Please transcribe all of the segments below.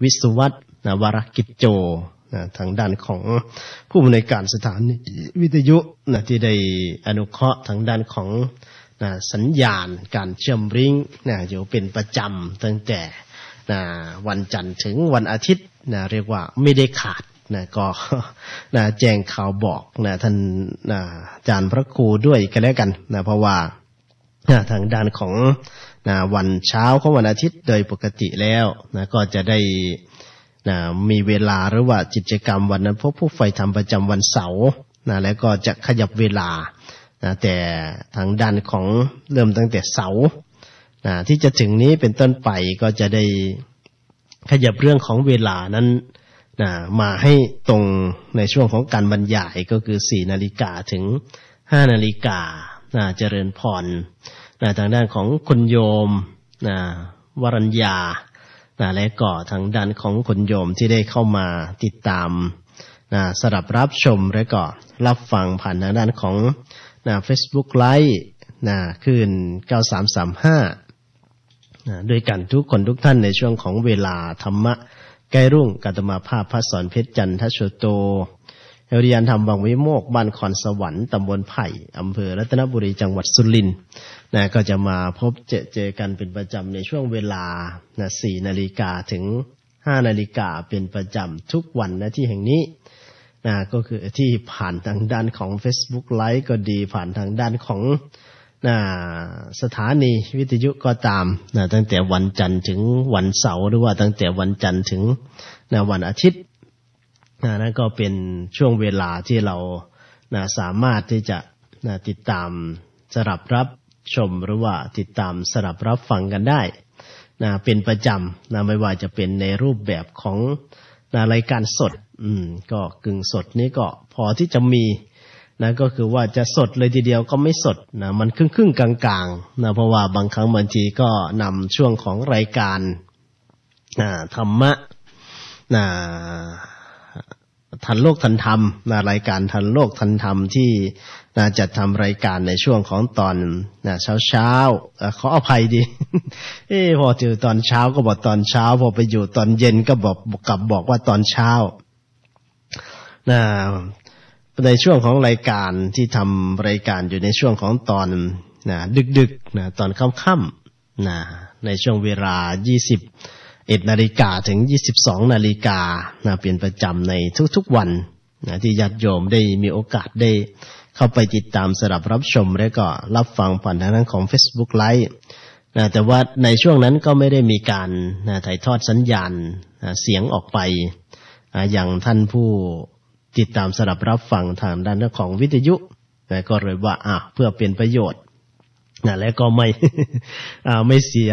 วิศวัตวรกิจโจทางด้านของผู้อำนวยการสถานีวิทยุที่ได้อนุเคราะห์ทางด้านของสัญญาณการเชื่อมลิงก์อยู่เป็นประจำตั้งแต่วันจันทร์ถึงวันอาทิตย์เรียกว่าไม่ได้ขาดก็แจ้งข่าวบอกท่านอาจารย์พระครูด้วยกันแล้วกันเพราะว่าทางด้านของวันเช้าของวันอาทิตย์โดยปกติแล้วก็จะได้มีเวลาหรือว่ากิจกรรมวันนั้นพบผู้ใฝ่ธรรมประจำวันเสาร์แล้วก็จะขยับเวลาแต่ทางด้านของเริ่มตั้งแต่เสาร์ที่จะถึงนี้เป็นต้นไปก็จะได้ขยับเรื่องของเวลานั้นมาให้ตรงในช่วงของการบรรยายก็คือ 4 นาฬิกาถึง 5 นาฬิกาเจริญพรทางด้านของคุณโยมวรัญญาและก็ทางด้านของคุณโยมที่ได้เข้ามาติดตามสดับรับชมและก็รับฟังผ่านทางด้านของFacebook Live คืน 9335ด้วยกันทุกคนทุกท่านในช่วงของเวลาธรรมะใกล้รุ่งกัตมาภาพพระสอนเพชรจันทโชโตวิริยานธรรมบางวิโมกบ้านคอนสวรรค์ตำบลไผ่อำเภอรัตนบุรีจังหวัดสุรินทร์ก็จะมาพบเจอกันเป็นประจำในช่วงเวลา4 นาฬิกาถึง 5 นาฬิกาเป็นประจำทุกวันที่แห่งนี้ก็คือที่ผ่านทางด้านของ Facebook Live ก็ดีผ่านทางด้านของสถานีวิทยุก็ตามตั้งแต่วันจันทร์ถึงวันเสาร์หรือว่าตั้งแต่วันจันทร์ถึงวันอาทิตย์นั่นก็เป็นช่วงเวลาที่เราสามารถที่จะติดตามสดับรับชมหรือว่าติดตามสดับรับฟังกันได้เป็นประจำไม่ว่าจะเป็นในรูปแบบของรายการสดก็กึ่งสดนี้ก็พอที่จะมีก็คือว่าจะสดเลยทีเดียวก็ไม่สดมันครึ่งๆกลางๆเพราะว่าบางครั้งบางทีก็นำช่วงของรายการธรรมะทันโลกทันธรรมรายการทันโลกทันธรรมที่จะทำรายการในช่วงของตอนเช้าขออภัยดี พอเจอตอนเช้าก็บอกตอนเช้าพอไปอยู่ตอนเย็นก็บอกว่าตอนเช้าในช่วงของรายการที่ทำรายการอยู่ในช่วงของตอนดึกตอนค่ำๆในช่วงเวลา21 นาฬิกาถึง 22 นาฬิกาเป็นประจำในทุกๆวันที่ญาติโยมได้มีโอกาสได้เข้าไปติดตามสดับรับชมและก็รับฟังผ่านทางด้านของ Facebook Live แต่ว่าในช่วงนั้นก็ไม่ได้มีการถ่ายทอดสัญญาณเสียงออกไปอย่างท่านผู้ติดตามสดับรับฟังทางด้านของวิทยุก็เลยว่าเพื่อเป็นประโยชน์และก็ไม่ ไม่เสี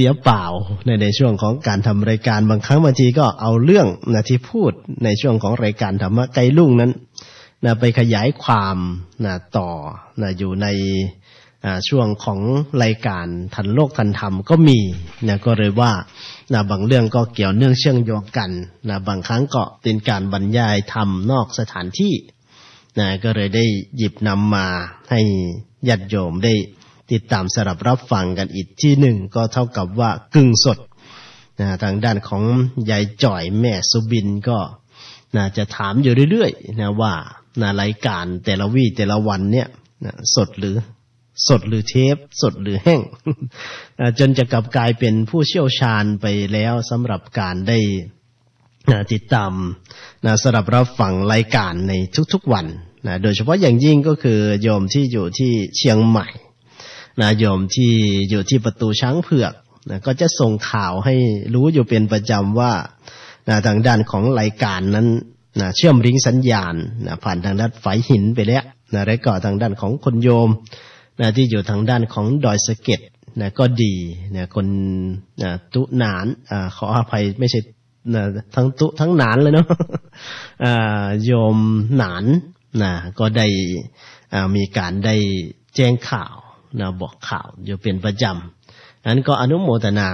ยเปล่าในช่วงของการทำรายการบางครั้งบางทีก็เอาเรื่องที่พูดในช่วงของรายการธรรมะไกลลุ่งนั้นไปขยายความต่ออยู่ในช่วงของรายการทันโลกทันธรรมก็มีก็เลยว่าบางเรื่องก็เกี่ยวเนื่องเชื่อมโยงกันบางครั้งก็เป็นการบรรยายธรรมนอกสถานที่ก็เลยได้หยิบนำมาให้ญาติโยมได้ติดตามสดับรับฟังกันอีกที่หนึ่งก็เท่ากับว่ากึ่งสดทางด้านของยายจ่อยแม่สุบินก็จะถามอยู่เรื่อยๆว่ารายการแต่ละวี่แต่ละวันเนี่ยสดหรือเทปสดหรือแห้ง จนจะกลับกลายเป็นผู้เชี่ยวชาญไปแล้วสำหรับการได้ติดตามสดับรับฟังรายการในทุกๆวันโดยเฉพาะอย่างยิ่งก็คือโยมที่อยู่ที่เชียงใหม่โยมที่อยู่ที่ประตูช้างเผือกก็จะส่งข่าวให้รู้อยู่เป็นประจำว่าทางด้านของรายการนั้นเชื่อมลิงก์สัญญาณผ่านทางด้านฝายหินไปแล้วและก็ทางด้านของคนโยมที่อยู่ทางด้านของดอยสะเก็ดก็ดีคนตุหนานขออภัยไม่ใช่ทั้งตุทั้งหนานเลยเนาะโยมหนานก็ได้มีการได้แจ้งข่าวบอกข่าวอยู่เป็นประจำนั้นก็อนุโมทนา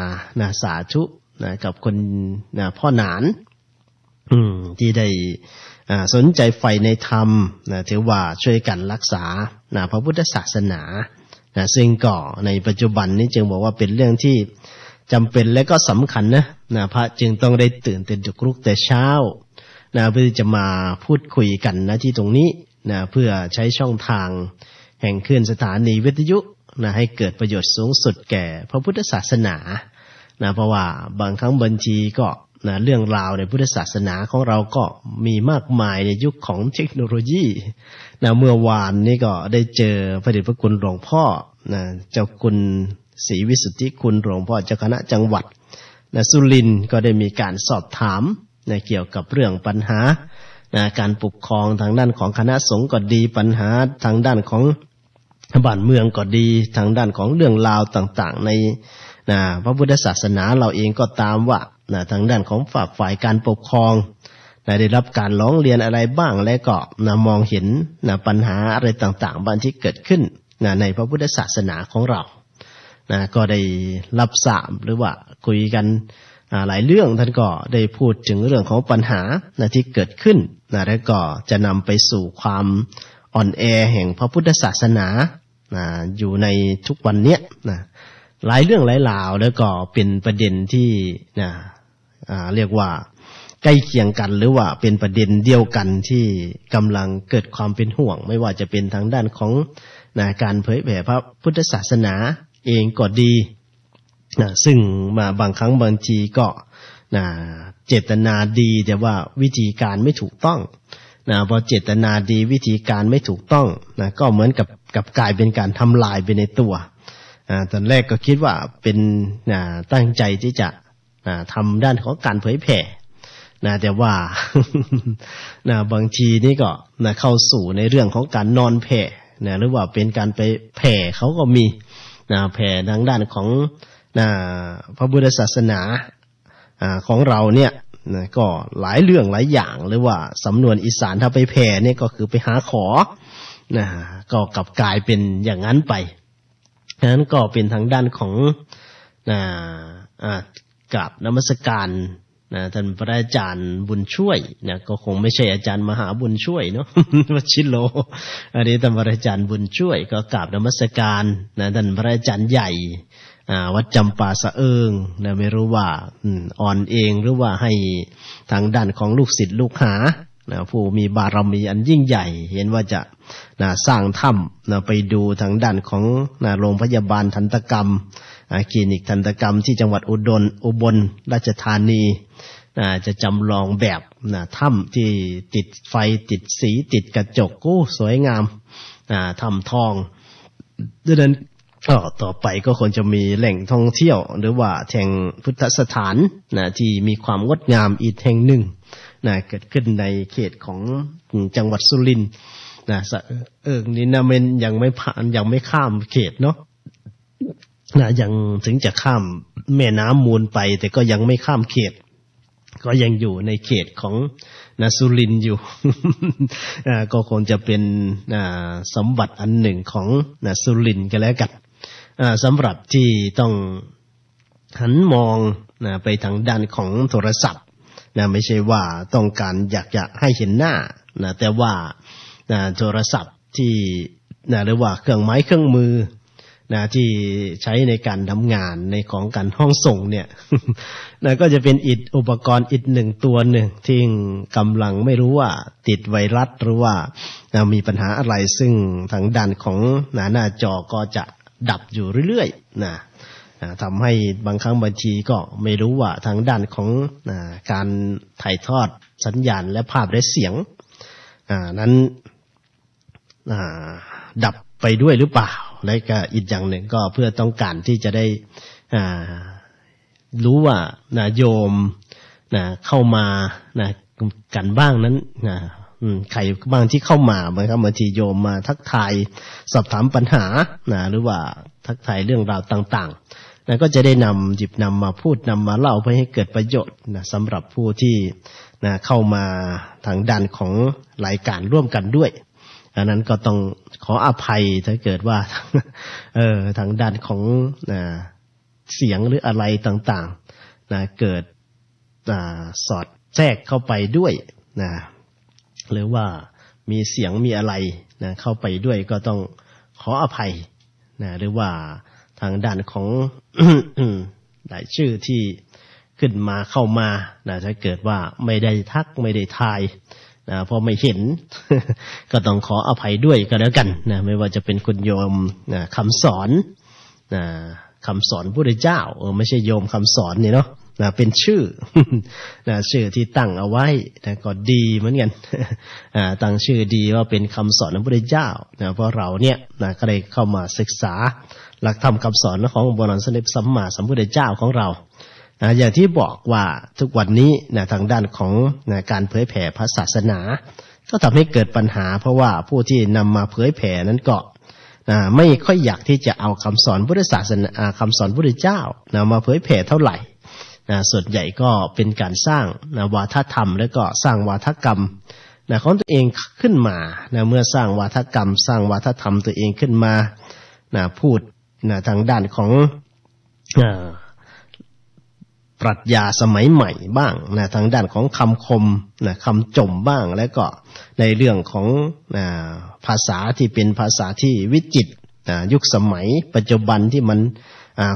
สาธุกับคนพ่อหนานที่ได้สนใจใฝ่ในธรรมถือว่าช่วยกันรักษาพระพุทธศาสนาซึ่งก็ในปัจจุบันนี้จึงบอกว่าเป็นเรื่องที่ จำเป็นและก็สำคัญนะพระจึงต้องได้ตื่นแต่ลุกแต่เช้านะเพื่อจะมาพูดคุยกันนะที่ตรงนี้นะเพื่อใช้ช่องทางแห่งคลื่นสถานีวิทยุนะให้เกิดประโยชน์สูงสุดแก่พระพุทธศาสนานะเพราะว่าบางครั้งบางทีก็นะเรื่องราวในพุทธศาสนาของเราก็มีมากมายในยุคของเทคโนโลยีนะเมื่อวานนี้ก็ได้เจอพระเดชพระคุณหลวงพ่อนะเจ้าคุณศรีวิสุทธิคุณหลวงพ่อเจ้าคณะจังหวัดนะสุรินทร์ก็ได้มีการสอบถามนะเกี่ยวกับเรื่องปัญหานะการปกครองทางด้านของคณะสงฆ์ก็ดีปัญหาทางด้านของบ้านเมืองก็ดีทางด้านของเรื่องราวต่างๆในนะพระพุทธศาสนาเราเองก็ตามว่านะทางด้านของฝ่ายการปกครองนะได้รับการร้องเรียนอะไรบ้างและก็นะมองเห็นนะปัญหาอะไรต่างๆบ้างที่เกิดขึ้นนะในพระพุทธศาสนาของเรานะก็ได้รับทราบหรือว่าคุยกันหลายเรื่องท่านก็ได้พูดถึงเรื่องของปัญหานะที่เกิดขึ้นนะและก็จะนำไปสู่ความอ่อนแอแห่งพระพุทธศาสนานะอยู่ในทุกวันเนี้ยนะหลายเรื่องหลายราวแล้วก็เป็นประเด็นที่นะเรียกว่าใกล้เคียงกันหรือว่าเป็นประเด็นเดียวกันที่กำลังเกิดความเป็นห่วงไม่ว่าจะเป็นทางด้านของนะการเผยแผ่พระพุทธศาสนาเองก็ดีนะซึ่งมาบางครั้งบางทีก็นะเจตนาดีแต่ว่าวิธีการไม่ถูกต้องนะพอเจตนาดีวิธีการไม่ถูกต้องนะก็เหมือนกับกลายเป็นการทำลายไปในตัวตอนแรกก็คิดว่าเป็นตั้งใจที่จะทำด้านของการเผยแผ่แต่ว่าบางทีนี่ก็เข้าสู่ในเรื่องของการนอนแผ่หรือว่าเป็นการไปแผ่เขาก็มีแผ่ทางด้านของพระพุทธศาสนาของเราเนี่ยก็หลายเรื่องหลายอย่างหรือว่าสำนวนอีสานถ้าไปแผ่เนี่ยก็คือไปหาขอก็กลับกลายเป็นอย่างนั้นไปนั้นก็เป็นทางด้านของกราบนมัสการท่านพระอาจารย์บุญช่วยก็คงไม่ใช่อาจารย์มหาบุญช่วยเนาะ วชิโลอันนี้ท่านพระอาจารย์บุญช่วยก็กราบนมัสการท่านพระอาจารย์ใหญ่วัดจำปาสะเอิงไม่รู้ว่าอ่อนเองหรือว่าให้ทางด้านของลูกศิษย์ลูกหาผู้มีบารมีอันยิ่งใหญ่เห็นว่าจะสร้างถ้ำไปดูทางด้านของโรงพยาบาลทันตกรรมคลินิกทันตกรรมที่จังหวัดอุบลราชธานีจะจำลองแบบถ้ำที่ติดไฟติดสีติดกระจกกู้สวยงามถ้ำทองดังนั้นต่อไปก็คงจะมีแหล่งท่องเที่ยวหรือว่าแห่งพุทธสถานที่มีความงดงามอีกแห่งหนึ่งเกิดขึ้นในเขตของจังหวัดสุรินทร์นี่นะมันยังไม่ผ่านยังไม่ข้ามเขตเนาะยังถึงจะข้ามแม่น้ำมูลไปแต่ก็ยังไม่ข้ามเขตก็ยังอยู่ในเขตของสุรินทร์อยู่ ก็คงจะเป็นสมบัติอันหนึ่งของสุรินทร์กันแล้วกันสำหรับที่ต้องหันมองไปทางด้านของโทรศัพท์ไม่ใช่ว่าต้องการอยากจะให้เห็นหน้าแต่ว่าโทรศัพท์ที่หรือว่าเครื่องไม้เครื่องมือที่ใช้ในการทำงานในของการห้องส่งเนี่ย ก็จะเป็นอุปกรณ์หนึ่งตัวหนึ่งที่กำลังไม่รู้ว่าติดไวรัสหรือว่ามีปัญหาอะไรซึ่งทางด้านของหน้าจอก็จะดับอยู่เรื่อยๆทำให้บางครั้งบางทีก็ไม่รู้ว่าทางด้านของการถ่ายทอดสัญญาณและภาพและเสียงนั้นดับไปด้วยหรือเปล่าและก็อีกอย่างหนึ่งก็เพื่อต้องการที่จะได้รู้ว่าโยมเข้ามากันบ้างนั้นใครบ้างที่เข้ามาบางทีโยมมาทักทายสอบถามปัญหาหรือว่าทักทายเรื่องราวต่างๆก็จะได้หยิบนำมาพูดนำมาเล่าเพื่อให้เกิดประโยชน์สำหรับผู้ที่เข้ามาทางด้านของรายการร่วมกันด้วยอันนั้นก็ต้องขออภัยถ้าเกิดว่าทางด้านของเสียงหรืออะไรต่างๆเกิดสอดแทรกเข้าไปด้วยหรือว่ามีเสียงมีอะไรเข้าไปด้วยก็ต้องขออภัยหรือว่าทางด้านของ หลายชื่อที่ขึ้นมาเข้ามานะถ้าเกิดว่าไม่ได้ทักไม่ได้ทายนะพอไม่เห็น ก็ต้องขออภัยด้วยก็แล้วกันนะไม่ว่าจะเป็นคุณโยมนะคำสอนนะคำสอนพระพุทธเจ้าไม่ใช่โยมคำสอนนี่เนาะนะเป็นชื่อ นะชื่อที่ตั้งเอาไว้นะก็ดีเหมือนกัน ตั้งชื่อดีว่าเป็นคำสอนของพระพุทธเจ้านะเพราะเราเนี่ยนะก็ได้เข้ามาศึกษาหลักธรรมคำสอนขององค์บรมสมเด็จสัมมาสัมพุทธเจ้าของเราอย่างที่บอกว่าทุกวันนี้นะทางด้านของนะการเผยแผ่พระศาสนาก็ทำให้เกิดปัญหาเพราะว่าผู้ที่นำมาเผยแผ่นั้นก็ไม่ค่อยอยากที่จะเอาคำสอนพุทธศาสนาคำสอนพระพุทธเจ้านะมาเผยแผ่เท่าไหร่ส่วนใหญ่ก็เป็นการสร้างวาทธรรมแล้วก็สร้างวาทกรรมของตัวเองขึ้นมาเมื่อสร้างวาทกรรมสร้างวาทธรรมตัวเองขึ้นมาพูดทางด้านของปรัชญาสมัยใหม่บ้างทางด้านของคำคมคำจมบ้างแล้วก็ในเรื่องของภาษาที่เป็นภาษาที่วิจิตรยุคสมัยปัจจุบันที่มัน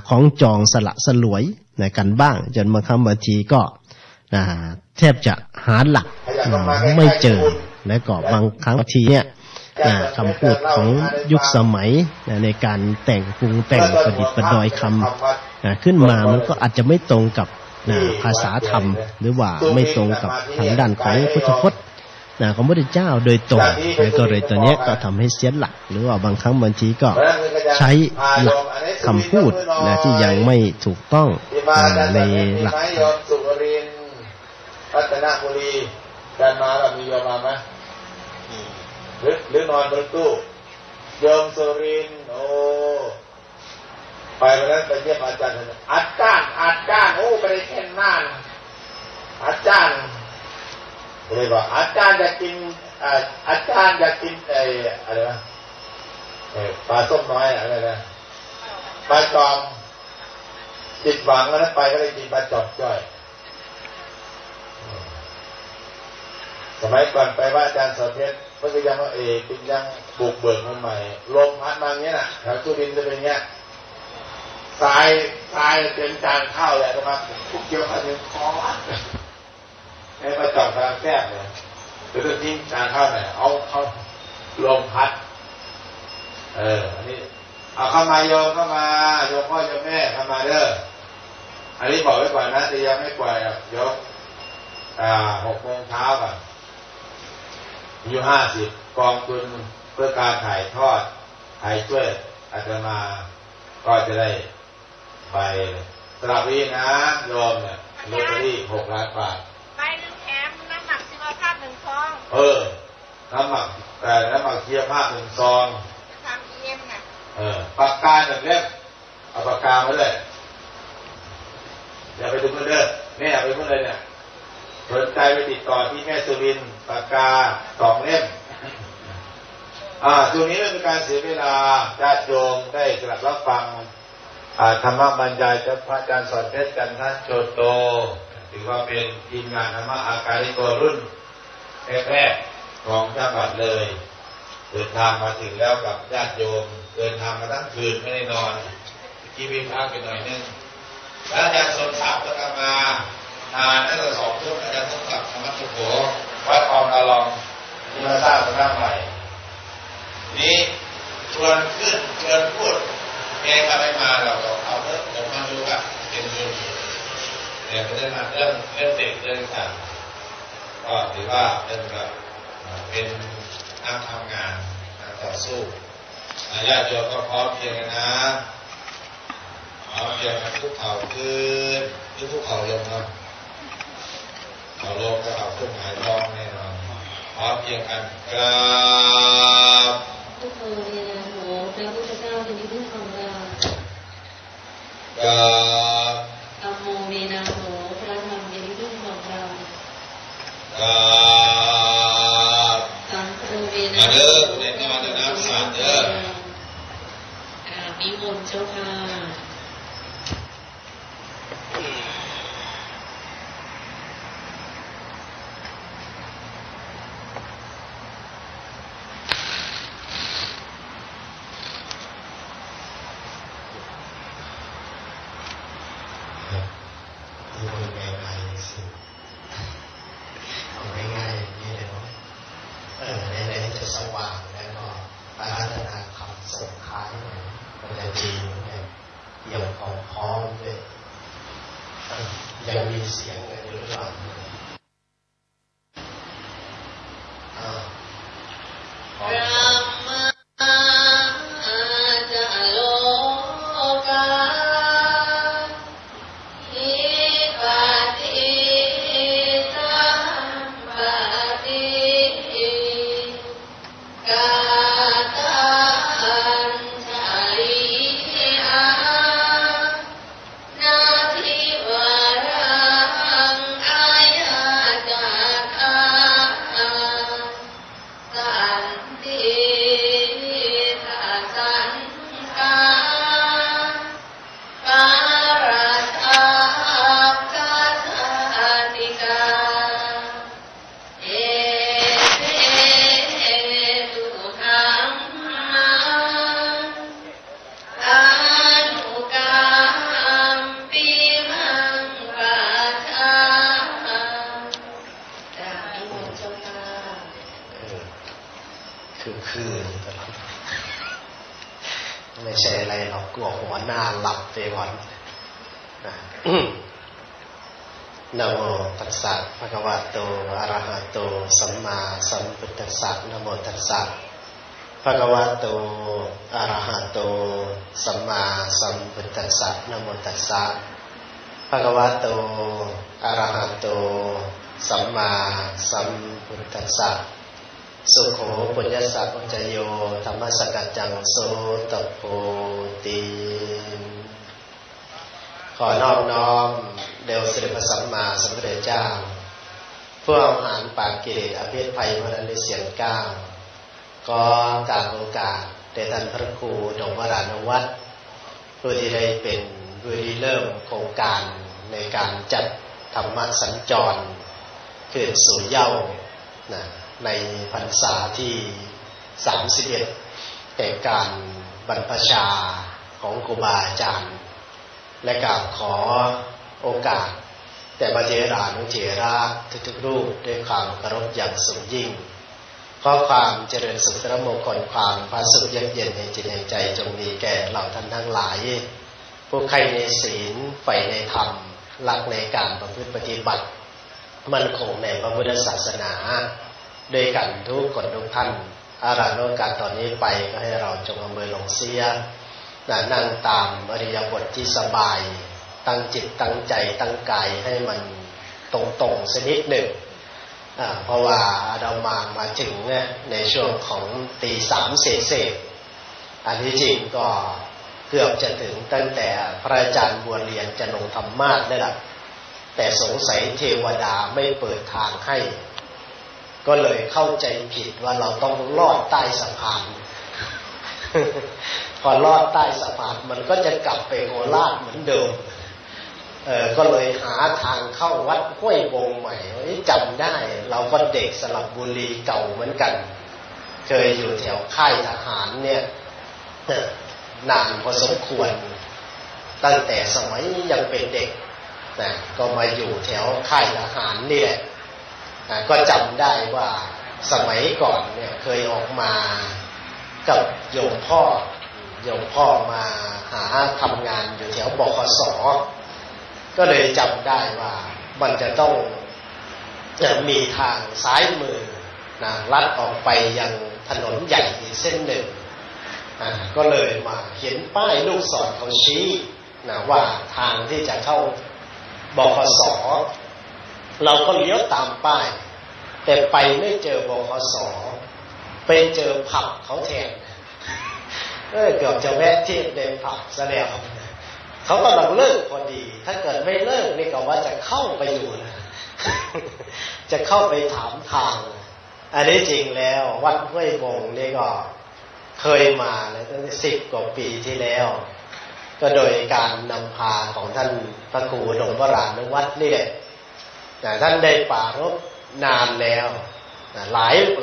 ของจองสละสลวยกันบ้างจนบางทีก็แทบจะหาหลักไม่เจอและก็บางครั้งทีเนี่ยคำพูดของยุคสมัยในการแต่งปรุงแต่งประดิษฐ์ประดอยคำขึ้นมามันก็อาจจะไม่ตรงกับภาษาธรรมหรือว่าไม่ตรงกับทางด้านของพุทธพจน์ของพระพุทธเจ้าโดยตรงก็เลยตัวนี้ก็ทำให้เสียหลักหรือว่าบางครั้งบางทีก็ใช้หลักคำพูดที่ยังไม่ถูกต้องในหลักรัตนบุรีการมาเรามีโยมมาไหมหรือนอนบนตู้โยมสุรินทร์โอ้ไปวันนั้นไปเยี่ยมอาจารย์อาจารย์โอ้ไปได้แค่นานอาจารย์เลยว่าอาจารย์อยากกินอะไรวะปลาส้มน้อยอะไรนะปลาจอมจิตหวังแล้วไปก็เลยกินปลาจอมจ้อยสมัยก่อนไปว่าอาจารย์สอนเพชรเพิ่งยังว่าเป็นยังบุกเบิกใหม่ลมพัดมาอย่างนี้น่ะแถวสุรินทร์จะเป็นเงี้ยทรายเป็นจานข้าวเลยจะมาทุกเกี่ยวกับเรื่องคอวัดให้มาจอดกลางแทรกเลยจะต้องทิ้งจานข้าวไหนเอาลมพัดอันนี้เอาเข้ามาโยมเข้ามาโยมพ่อโยมแม่เข้ามาเด้ออันนี้บอกไว้ก่อนนะแต่ยังไม่ปล่อยโยม6 โมงเช้าก่อนอยู่50กองทุนเพื่อการถ่ายทอดถ่ายช่วยอาตมาก็จะได้ไปสลับวีนะโยมเนี่ยลอตเตอรี่6 ล้านบาทไปนึงแถมน้ำหมักชีวภาพ1 ซองน้ำหมักชีวภาพ1 ซองทำเยี่ยมน่ะปากกา1 เล่มเอาปากกามาเลยอย่าไปดูเพื่อนเด้อแม่ไปเพื่อนเลยเนี่ยสนใจไปติดต่อที่แม่สุรินทร์ปากกา2 เล่มช่วงนี้ไม่เป็นการเสียเวลาญาติโยมได้สลับรับฟังธรรมบรรยายจากพระอาจารย์สอนเพชรกันท่านโชโตถือว่าเป็นทีมงานธรรมะอาการิโกรุ่นแรกๆของจังหวัดเลยเดินทางมาถึงแล้วกับญาติโยมเดินทางมาทั้งคืนไม่ได้นอนกินพักไปหน่อยนึงแล้วอาจารย์สนศักดิ์ก็มาตั้งแต่2 ทุ่มอาจารย์สนศักดิ์ธรรมะสุโขวัดคลองนาลองที่มาสร้างสำนักใหม่นี้ชวนขึ้นชวนพูดแกก็ไม่มาเราก็เอาเถอะผมมาดูว่าเป็นบุญเนี่ยเรื่องเด็กเรื่องต่างก็ถือว่าเป็นนักทำงานต่อสู้ญาติโยมก็พร้อมเพียงกันนะพร้อมเพียงกันทุกเข่าขึ้นทุกเข่าลงนะเข่าลงก็เอาขึ้นหายท้องแน่นอนพร้อมเพียงกันกราบทุกคนเนี่ยโหพระพุทธเจ้าเป็นที่พึ่งของเรากราบอะโมเมนะโหพระธรรมเป็นที่พึ่งของเรากราบสังฆเวนะมาเด้อคุณเด็กมาเด้อน้ำสาดเด้อมีมนต์เจ้าค่ะ เสียงกันอยู่หรือเปล่าไม่ใช่อะไรหรอกกลัวหัวหน้าหลับไปก่อนนะโมตัสสะภะคะวะโตอะระหะโตสัมมาสัมพุทธัสสะนะโมตัสสะภะคะวะโตอะระหะโตสัมมาสัมพุทธัสสะนะโมตัสสะภะคะวะโตอะระหะโตสัมมาสัมพุทธัสสะสุโขปุญญสัพพโยธรรมสกัจจังโสตโพติขอนอบน้อมเดชสมเด็จพระสัมมาสัมพุทธเจ้าผู้เอาหารปราบกิเลสอภิภัยพระนันเสียงก้าวก็กราบโอกาสแด่ท่านพระครูดงวรานวัฒน์ผู้ที่ได้เป็นผู้ริเริ่มโครงการในการจัดธรรมสัญจรคืนสู่เหย้าในพรรษาที่31แห่งการบรรพชาของครูบาอาจารย์และกราบขอโอกาสแต่พระเถรานุเถระทุกๆรูปด้วยความเคารพอย่างสูงยิ่งขอความเจริญสุขและมงคลความผาสุขเยือกเย็นในจิตในใจจงมีแก่เหล่าท่านทั้งหลายผู้ใคร่ในศีลใฝ่ในธรรมรักในการประพฤติปฏิบัติมั่นคงในพระพุทธศาสนาด้วยกันทุกคนทุกท่านอาราโนกาสตอนนี้ไปก็ให้เราจงเอามือลงเสียนั่งตามอริยบทที่สบายตั้งจิตตั้งใจตั้งกายให้มันตรงๆสักนิดหนึ่งเพราะว่าเรามาถึงในช่วงของตีสามเศษอันที่จริงก็เกือบจะถึงตั้งแต่พระอาจารย์บัวเรียนจะลงธรรมาสได้ละแต่สงสัยเทวดาไม่เปิดทางให้ก็เลยเข้าใจผิดว่าเราต้องลอดใต้สะพานพอลอดใต้สะพานมันก็จะกลับไปโคราชเหมือนเดิมก็เลยหาทางเข้าวัดห้วยบงใหม่จำได้เราก็เด็กสระบุรีเก่าเหมือนกันเคยอยู่แถวค่ายทหารเนี่ยนานพอสมควรตั้งแต่สมัยยังเป็นเด็กนะก็มาอยู่แถวค่ายทหารนี่แหละก็จำได้ว่าสมัยก่อนเนี่ยเคยออกมากับโยมพ่อมาหาทำงานอยู่แถวบขส.ก็เลยจำได้ว่ามันจะต้องมีทางซ้ายมือลัดออกไปยังถนนใหญ่อีกเส้นหนึ่งก็เลยมาเขียนป้ายลูกศรเขาชี้ว่าทางที่จะเข้าบขส.เราก็เลี้ยวตามป้ายแต่ไปไม่เจอบขส.ไปเจอผับเขาแทนเกือบจะแวะเที่ยวในผับซะแล้วเขากำลังเลิกพอดีถ้าเกิดไม่เลิกนี่ก็ว่าจะเข้าไปอยู่นะจะเข้าไปถามทางอันนี้จริงแล้ววัดห้วยบงนี่ก็เคยมาเลยตั้งแต่10 กว่าปีที่แล้วก็โดยการนำพาของท่านพระครูดงวรานวัฒน์นี่แหละแต่ท่านได้ปรารภนานแล้วหล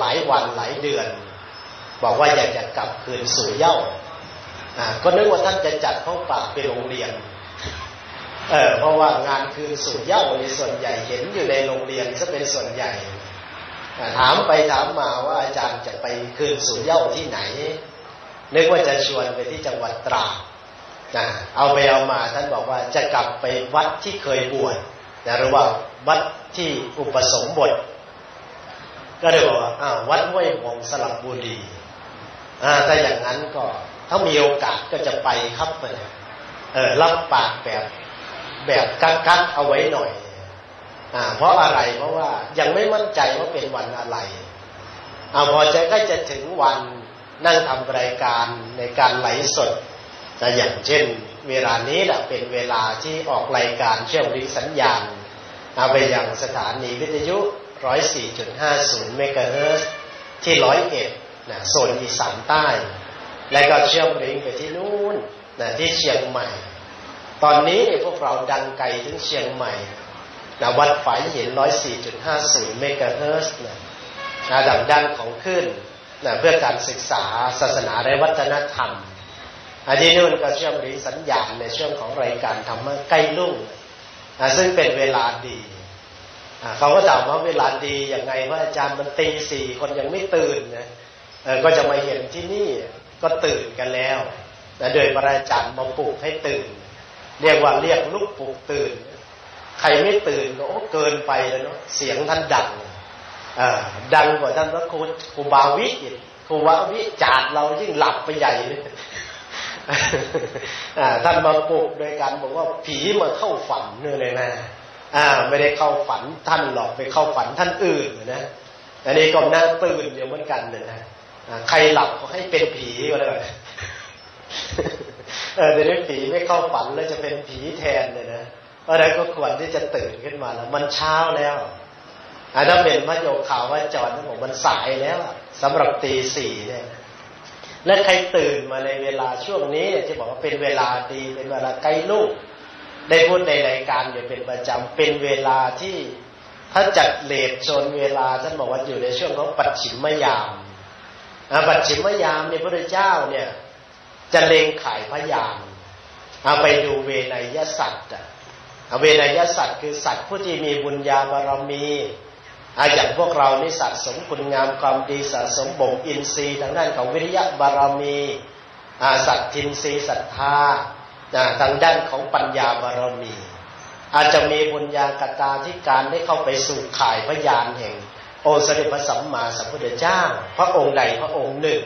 ายวันหลายเดือนบอกว่าอยากจะกลับคืนสู่เหย้าก็นึกว่าท่านจะจัดห้องปราบเป็นโรงเรียนเพราะว่างานคืนสู่เหย้าในส่วนใหญ่เห็นอยู่ในโรงเรียนซะเป็นส่วนใหญ่ถามไปถามมาว่าอาจารย์จะไปคืนสู่เหย้าที่ไหนนึกว่าจะชวนไปที่จังหวัดตราดเอาไปเอามาท่านบอกว่าจะกลับไปวัดที่เคยบวช หรือว่าวัดที่อุปสมบทก็เลยบอกว่าวัดห้วยหงส์สระบุรีถ้าอย่างนั้นก็ถ้ามีโอกาสก็จะไปครับรับปากแบบกักเอาไว้หน่อยเพราะอะไรเพราะว่ายังไม่มั่นใจว่าเป็นวันอะไรพอใจก็จะถึงวันนั่งทำรายการในการไหลสดแต่อย่างเช่นเวลานี้แหละเป็นเวลาที่ออกรายการเชื่อมลิงก์สัญญาณไปยังสถานีวิทยุ 104.50 เมกะเฮิรตซ์ที่101โซนอีสานใต้แล้วก็เชื่อมลิงก์ไปที่นู่นที่เชียงใหม่ตอนนี้พวกเราดังไกลถึงเชียงใหม่วัดฝายหิน 104.50 เมกะเฮิรตซ์ดังด้านของขึ้นเพื่อการศึกษาศาสนาและวัฒนธรรมที่นู่นก็เชื่อมลิงก์สัญญาณในช่วงของรายการธรรมะใกล้รุ่งซึ่งเป็นเวลาดีเขาก็ถามว่าเวลาดีอย่างไงว่าอาจารย์มันตี 4คนยังไม่ตื่นนะก็จะมาเห็นที่นี่ก็ตื่นกันแล้วโดยพระอาจารย์มาปลุกให้ตื่นเรียกลุกปลุกตื่นใครไม่ตื่นก็เกินไปแล้วเนาะเสียงท่านดังกว่าท่านพระครูบาวิครูบาวิจารเรายิ่งหลับไปใหญ่เลยท่านมาปลุกโดยการบอกว่าผีมาเข้าฝันเลยนะไม่ได้เข้าฝันท่านหรอกไปเข้าฝันท่านอื่นนะอันนี้ก็น่าตื่นอยู่เหมือนกันเลยนะใครหลับก็ให้เป็นผีก็ได้แต่นี้ผีไม่เข้าฝันแล้วจะเป็นผีแทนเลยนะเพราะฉะนั้นก็ควรที่จะตื่นขึ้นมาแล้วมันเช้าแล้วถ้าเป็นพระโยคาวาจรนั้นบอกมันสายแล้วสำหรับตี 4เนี่ยและใครตื่นมาในเวลาช่วงนี้จะบอกว่าเป็นเวลาดีเป็นเวลาใกล้ลูกได้พูดในรายการอยู่เป็นประจำเป็นเวลาที่ถ้าจัดเลทโซนเวลาท่านบอกว่าอยู่ในช่วงของปัจฉิมยามปัจฉิมยามในพระพุทธเจ้าเนี่ยจะเล็งขายพยานไปดูเวไนยสัตว์เวไนยสัตว์คือสัตว์ผู้ที่มีบุญญาบารมีอย่างพวกเรานี่สะสมคุณงามความดีสะสมบ่มอินทรีย์ทางด้านของวิริยะบารมีสัตทินทรีย์ศรัทธาทางด้านของปัญญาบารมีอาจจะมีบุญญากตาที่การได้เข้าไปสู่ข่ายพยานแห่งองค์สมเด็จพระสัมมาสัมพุทธเจ้าพระองค์ใดพระองค์หนึ่ง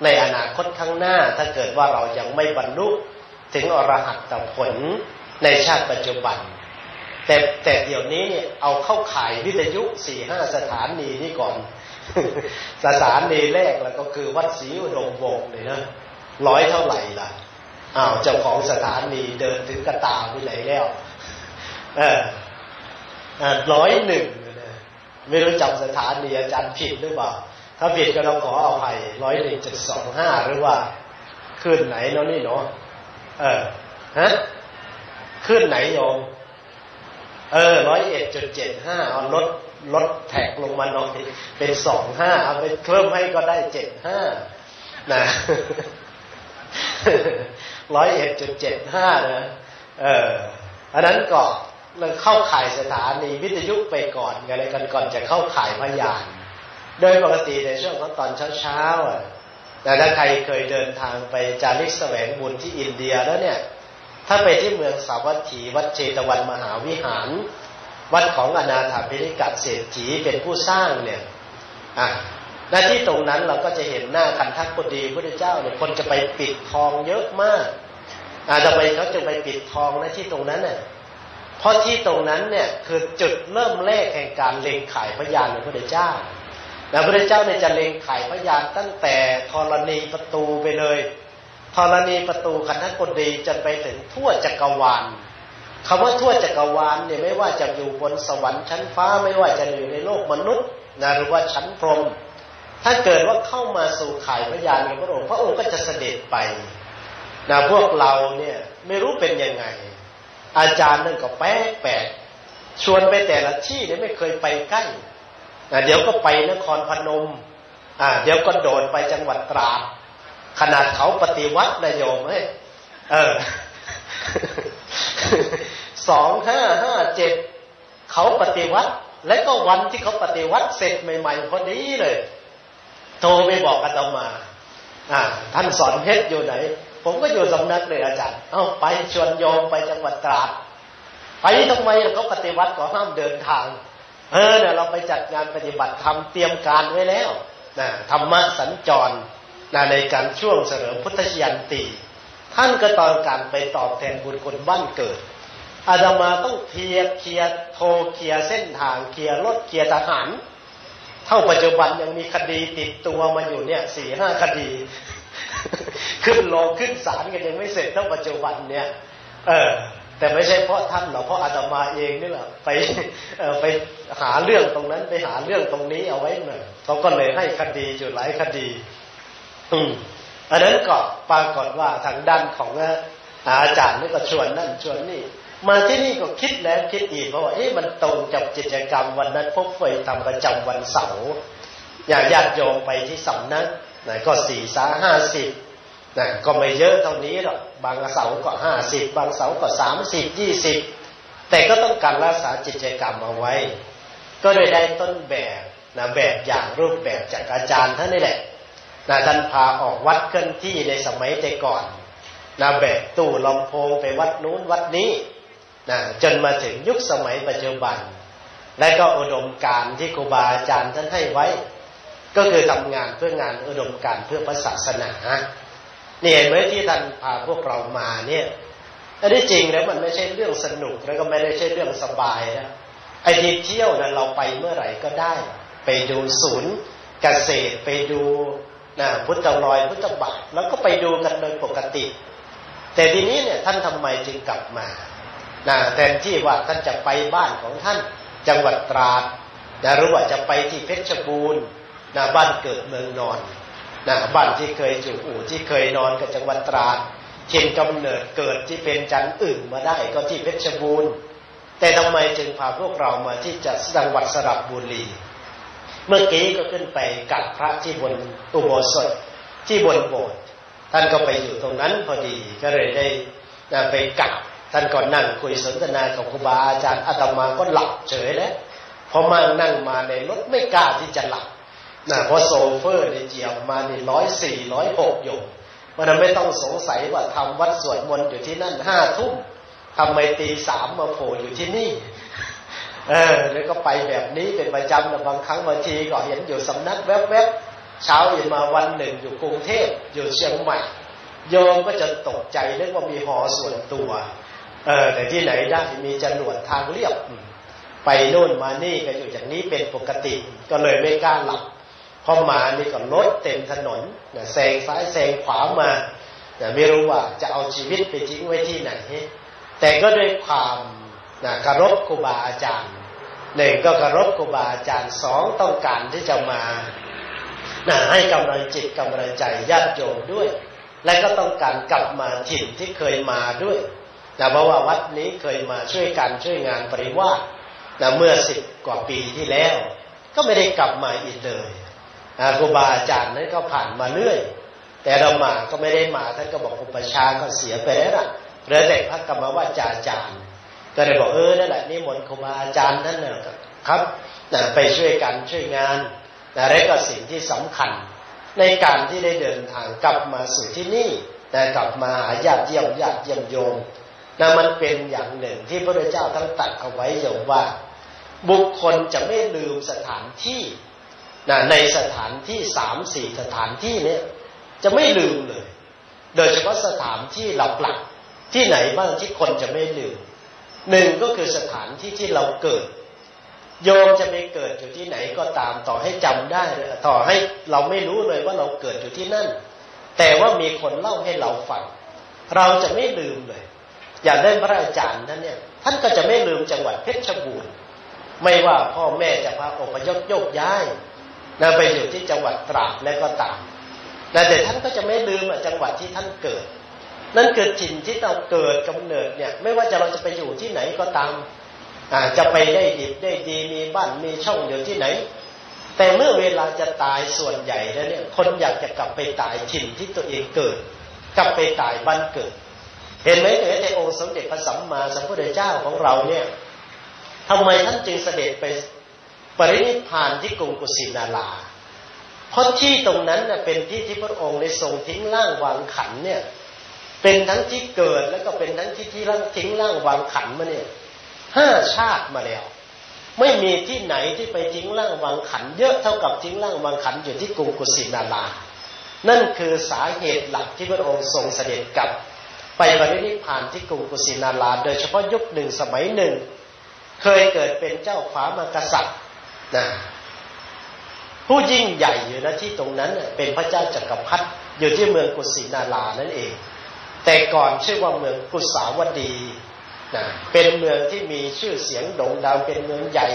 ในอนาคตข้างหน้าถ้าเกิดว่าเรายังไม่บรรลุถึงอรหัตผลในชาติปัจจุบันแต่เดี๋ยวนี้เนี่ยเอาเข้าข่ายวิทยุ 4-5 สถานีนี่ก่อน สถานีแรกแล้วก็คือวัดศรีอุดมวงศ์เลยนะ100เท่าไหร่ล่ะเจ้าของสถานีเดินถึงกระตาไปไหนแล้ว101ไม่รู้จำสถานีอาจารย์ผิดหรือเปล่าถ้าผิดก็ต้องขออภัย 101.25 หรือว่าขึ้นไหนเนาะนี่เนาะขึ้นไหนโยม101.75 เอาลดแท็กลงมาหน่อยเป็น25เอาไปเพิ่มให้ก็ได้75นะ101.75 นะอันนั้นก็เข้าข่ายสถานีวิทยุไปก่อนอะไรกันก่อนจะเข้าข่ายพยานโดยปกติในช่วงของตอนเช้าๆแต่ถ้าใครเคยเดินทางไปจาริกแสวงบุญที่อินเดียแล้วเนี่ยถ้าไปที่เมืองสาวัตถีวัดเชตวันมหาวิหารวัดของอนาถปิณกเศรษฐีเป็นผู้สร้างเนี่ยณที่ตรงนั้นเราก็จะเห็นหน้าคันทักพอดีพระพุทธเจ้าเนี่ยคนจะไปปิดทองเยอะมากทำไมเขาจะไปปิดทองณที่ตรงนั้นเนี่ยเพราะที่ตรงนั้นเนี่ยคือจุดเริ่มแรกแห่งการเล็งขายพยานของพระพุทธเจ้าพระพุทธเจ้าเนี่ยจะเล็งขายพยานตั้งแต่ธรณีประตูไปเลยธรณีประตูคันทักพอดีจนไปถึงทั่วจักรวาลคำว่าทั่วจักรวาลเนี่ยไม่ว่าจะอยู่บนสวรรค์ชั้นฟ้าไม่ว่าจะอยู่ในโลกมนุษย์หรือว่าชั้นพรหมถ้าเกิดว่าเข้ามาสู่ข่ายพยานของพระองค์ก็จะเสด็จไปพวกเราเนี่ยไม่รู้เป็นยังไงอาจารย์นั่นก็แปลกชวนไปแต่ละที่เนี่ยไม่เคยไปใกล้เดี๋ยวก็ไปนครพนมเดี๋ยวก็โดดไปจังหวัดตราดขนาดเขาปฏิวัตินะโยม2557เขาปฏิวัติและก็วันที่เขาปฏิวัติเสร็จใหม่ๆพอดีเลยโทรไปบอกอาตมาท่านสอนเพชรอยู่ไหนผมก็อยู่สำนักเลยอาจารย์ไปชวนโยมไปจังหวัดตราดไป ไปทำไมเขาปฏิวัติก็ห้ามเดินทางเนี่ยเราไปจัดงานปฏิบัติธรรมเตรียมการไว้แล้วนะธรรมะสัญจรในการช่วงเฉลิมพุทธชยันตีท่านก็ต้องการไปตอบแทนบุญคุณบ้านเกิดอาตมาต้องเคลียร์โทรเคลียร์เส้นทางเคลียร์รถเคลียร์ทหารเท่าปัจจุบันยังมีคดีติดตัวมาอยู่เนี่ย 4-5 คดีขึ้นโรงขึ้นศาลกันยังไม่เสร็จเท่าปัจจุบันเนี่ยแต่ไม่ใช่เพราะท่านหรอกเพราะอาตมาเองนี่แหละไปหาเรื่องตรงนั้นไปหาเรื่องตรงนี้เอาไว้หน่อยเขาก็เลยให้คดีอยู่หลายคดีอันนั้นก็ปรากฏว่าทางด้านของอาจารย์นี่ก็ชวนนั่นชวนนี่มาที่นี่ก็คิดแล้วคิดอีกเพราะว่ามันตรงกับกิจกรรมวันนั้นพวกเฟยทำประจำวันเสาร์ญาติโยมไปที่สำนักก็4-50ก็ไม่เยอะเท่านี้หรอกบางเสาร์ก็50บางเสาร์ก็30-20แต่ก็ต้องการรักษากิจกรรมเอาไว้ก็เลยได้ต้นแบบแบบอย่างรูปแบบจากอาจารย์ท่านนี่แหละท่านพาออกวัดเคลื่อนที่ในสมัยแต่ก่อนแบบตู้ลำโพงไปวัดนู้นวัดนี้จนมาถึงยุคสมัยปัจจุบันและก็อุดมการณ์ที่ครูบาอาจารย์ท่านให้ไว้ก็คือทำงานเพื่องานอุดมการณ์เพื่อพระศาสนานี่เห็นไหมที่ท่านพาพวกเรามาเนี่ยอันนี้จริงแล้วมันไม่ใช่เรื่องสนุกแล้วก็ไม่ได้ใช่เรื่องสบายนะไอ้ที่เที่ยวนั้นเราไปเมื่อไหร่ก็ได้ไปดูศูนย์เกษตรไปดูพุทธลอยพุทธบาทแล้วก็ไปดูกันโดยปกติแต่ทีนี้เนี่ยท่านทำไมจึงกลับมาแทนที่ว่าท่านจะไปบ้านของท่านจังหวัดตราดหรือว่าจะไปที่เพชรบูรณ์บ้านเกิดเมืองนอนบ้านที่เคยอยู่ที่เคยนอนกับจังหวัดตราดถิ่นกำเนิดเกิดที่เป็นจันทร์อึ่งมาได้ก็ที่เพชรบูรณ์แต่ทำไมจึงพาพวกเรามาที่จังหวัดสระบุรีเมื่อกี้ก็ขึ้นไปกับพระที่บนอุโบสถที่บนโบสถ์ท่านก็ไปอยู่ตรงนั้นพอดีก็เลยได้ไปกับท่านก็นั่งคุยสนทนากับครูบาอาจารย์อาตมาก็หลับเฉยแล้วพอมานั่งมาในรถไม่กล้าที่จะหลับเพราะโซเฟอร์เจียบมานี่104 106อยู่มันไม่ต้องสงสัยว่าทำวัดสวดมนต์อยู่ที่นั่น5 ทุ่มทำไมตี 3มาโผล่อยู่ที่นี่แล้วก็ไปแบบนี้เป็นประจำนะบางครั้งบางทีก็เห็นอยู่สำนักแวบๆเช้าอีกมาวันหนึ่งอยู่กรุงเทพอยู่เชียงใหม่โยมก็จะตกใจนึกว่ามีหอส่วนตัวแต่ที่ไหนได้มีจรวดทางเรียบไปโน่นมานี่ก็อยู่อย่างนี้เป็นปกติก็เลยไม่กล้าหลับพอมานี่ก็รถเต็มถนนแซงซ้ายแซงขวามาไม่รู้ว่าจะเอาชีวิตไปทิ้งไว้ที่ไหนแต่ก็ด้วยความเคารพครูบาอาจารย์1ก็เคารพครูบาอาจารย์2ต้องการที่จะมาให้กำลังจิตกำลังใจญาติโยมด้วยและก็ต้องการกลับมาถิ่นที่เคยมาด้วยเพราะว่าวัดนี้เคยมาช่วยกันช่วยงานปริวาสเมื่อ10 กว่าปีที่แล้วก็ไม่ได้กลับมาอีกเลยครูบาอาจารย์นั้นก็ผ่านมาเรื่อยแต่เรามาก็ไม่ได้มาท่านก็บอกอุปชาก็เสียไปแล้วล่ะเหลือแต่พระกรรมวาจาจารย์ก็เลยบอกนั่นแหละนิมนต์ครูบาอาจารย์ท่านนะครับไปช่วยกันช่วยงานและก็สิ่งที่สำคัญในการที่ได้เดินทางกลับมาสู่ที่นี่กลับมาหาญาติเยี่ยมโยมมันเป็นอย่างหนึ่งที่พระพุทธเจ้าทั้งตรัสเอาไว้อย่างว่าบุคคลจะไม่ลืมสถานที่ในสถานที่3-4 สถานที่เนี่ยจะไม่ลืมเลยโดยเฉพาะสถานที่หลักๆที่ไหนบ้างที่คนจะไม่ลืม1ก็คือสถานที่ที่เราเกิดโยมจะไปเกิดอยู่ที่ไหนก็ตามต่อให้จำได้ต่อให้เราไม่รู้เลยว่าเราเกิดอยู่ที่นั่นแต่ว่ามีคนเล่าให้เราฟังเราจะไม่ลืมเลยอย่างได้พระอาจารย์ท่านเนี่ยท่านก็จะไม่ลืมจังหวัดเพชรบูรณ์ไม่ว่าพ่อแม่จะพาอพยพโยกย้ายไปอยู่ที่จังหวัดตราดแล้วก็ตามแต่ท่านก็จะไม่ลืมจังหวัดที่ท่านเกิดนั่นคือถิ่นที่เราเกิดกำเนิดเนี่ยไม่ว่าเราจะไปอยู่ที่ไหนก็ตามจะไปได้ดีมีบ้านมีช่องอยู่ที่ไหนแต่เมื่อเวลาจะตายส่วนใหญ่แล้วเนี่ยคนอยากจะกลับไปตายถิ่นที่ตัวเองเกิดกลับไปตายบ้านเกิดเห็นไหมในองค์สมเด็จพระสัมมาสัมพุทธเจ้าของเราเนี่ยทำไมท่านจึงเสด็จไปปรินิพพานที่กรุงกุสินาราเพราะที่ตรงนั้นเป็นที่ที่พระองค์ได้ทรงทิ้งร่างวางขันเนี่ยเป็นทั้งที่เกิดแล้วก็เป็นทั้งที่ทิ้งร่างวางขันมาเนี่ย 5 ชาติมาแล้วไม่มีที่ไหนที่ไปทิ้งร่างวางขันเยอะเท่ากับทิ้งร่างวางขันอยู่ที่กรุงกุสินารานั่นคือสาเหตุหลักที่พระองค์ทรงเสด็จกลับไปปรินิพพานที่กรุงกุสินาราโดยเฉพาะยุคหนึ่งสมัยหนึ่งเคยเกิดเป็นเจ้าฟ้ามกษัตริย์นะผู้ยิ่งใหญ่อยู่นะที่ตรงนั้นเป็นพระเจ้าจักรพรรดิอยู่ที่เมืองกุสินารานั่นเองแต่ก่อนชื่อว่าเมืองกุสาวดีนะเป็นเมืองที่มีชื่อเสียงโด่งดังเป็นเมืองใหญ่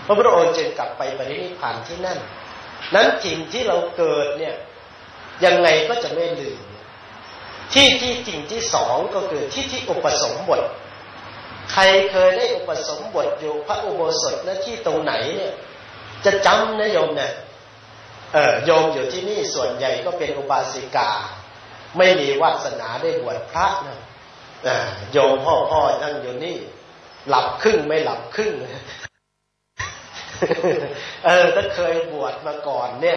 พระพุทธองค์จึงกลับไปปรินิพพานที่นั่นนั้นถิ่นที่เราเกิดเนี่ยยังไงก็จะไม่ลืมที่สิ่งที่สองก็คือที่อุปสมบทใครเคยได้อุปสมบทอยู่พระอุโบสถและที่ตรงไหนเนี่ยจะจำนะโยมเนี่ยโยมอยู่ที่นี่ส่วนใหญ่ก็เป็นอุบาสิกาไม่มีวาสนาได้บวชพระนะโยมพ่อนั่งอยู่นี่หลับครึ่งไม่หลับครึ่งถ้าเคยบวชมาก่อนเนี่ย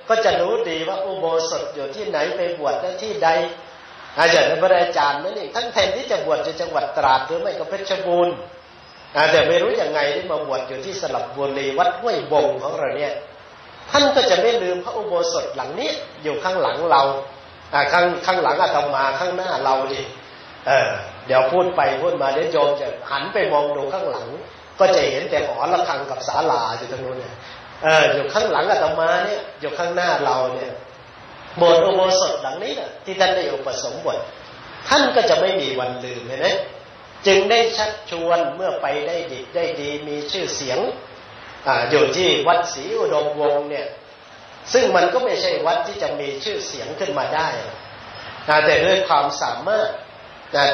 ก็จะรู้ดีว่าอุโบสถอยู่ที่ไหนไปบวชได้ที่ใดอาจารย์พระอาจารย์นั่นเองท่านแทนที่จะบวชอยู่จังหวัดตราดหรือไม่ก็เพชรบูรณ์แต่ไม่รู้ยังไงได้มาบวชอยู่ที่สระบุรีวัดห้วยบงของเราเนี่ยท่านก็จะไม่ลืมพระอุโบสถหลังนี้อยู่ข้างหลังเราข้างหลังอาตมาข้างหน้าเราดิเดี๋ยวพูดไปพูดมาเดี๋ยวโยมจะหันไปมองดูข้างหลังก็จะเห็นแต่หอระฆังกับศาลาอยู่ตรงนู้นเนี่ยอยู่ข้างหลังอาตมาเนี่ยอยู่ข้างหน้าเราเนี่ยโบสถ์อุโบสถหลังนี้นะที่ท่านได้อุปสมบทท่านก็จะไม่มีวันลืมเห็นไหมจึงได้ชักชวนเมื่อไปได้ดีมีชื่อเสียงอยู่ที่วัดศรีอุดมวงศ์เนี่ยซึ่งมันก็ไม่ใช่วัดที่จะมีชื่อเสียงขึ้นมาได้แต่ด้วยความสามารถ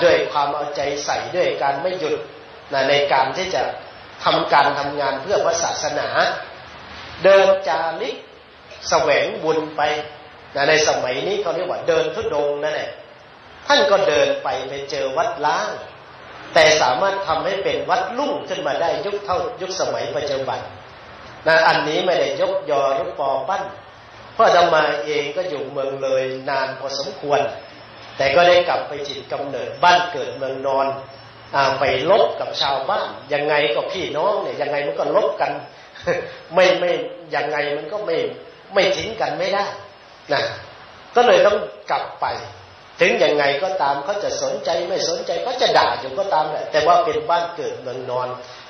ด้วยความเอาใจใส่ด้วยการไม่หยุดในการที่จะทำงานเพื่อพระศาสนาเดินจาริกแสวงบุญไปในสมัยนี้เขาเรียกว่าเดินธุดงค์นั่นแหละท่านก็เดินไปเจอวัดล้างแต่สามารถทำให้เป็นวัดลุ่งขึ้นมาได้ยุคสมัยปัจจุบันอันนี้ไม่ได้ยกยอหรือปอปั้นเพราะอาตมาเองก็อยู่เมืองเลยนานพอสมควรแต่ก็ได้กลับไปถิ่นกำเนิดบ้านเกิดเมืองนอนไปลบกับชาวบ้านยังไงก็พี่น้องเนี่ยยังไงมันก็ลบกันไม่ยังไงมันก็ไม่ทิ้งกันไม่ได้นะก็เลยต้องกลับไปถึงยังไงก็ตามเขาจะสนใจไม่สนใจเขาจะด่าอยู่ก็ตามแหละแต่ว่าเป็นบ้านเกิดเมืองนอน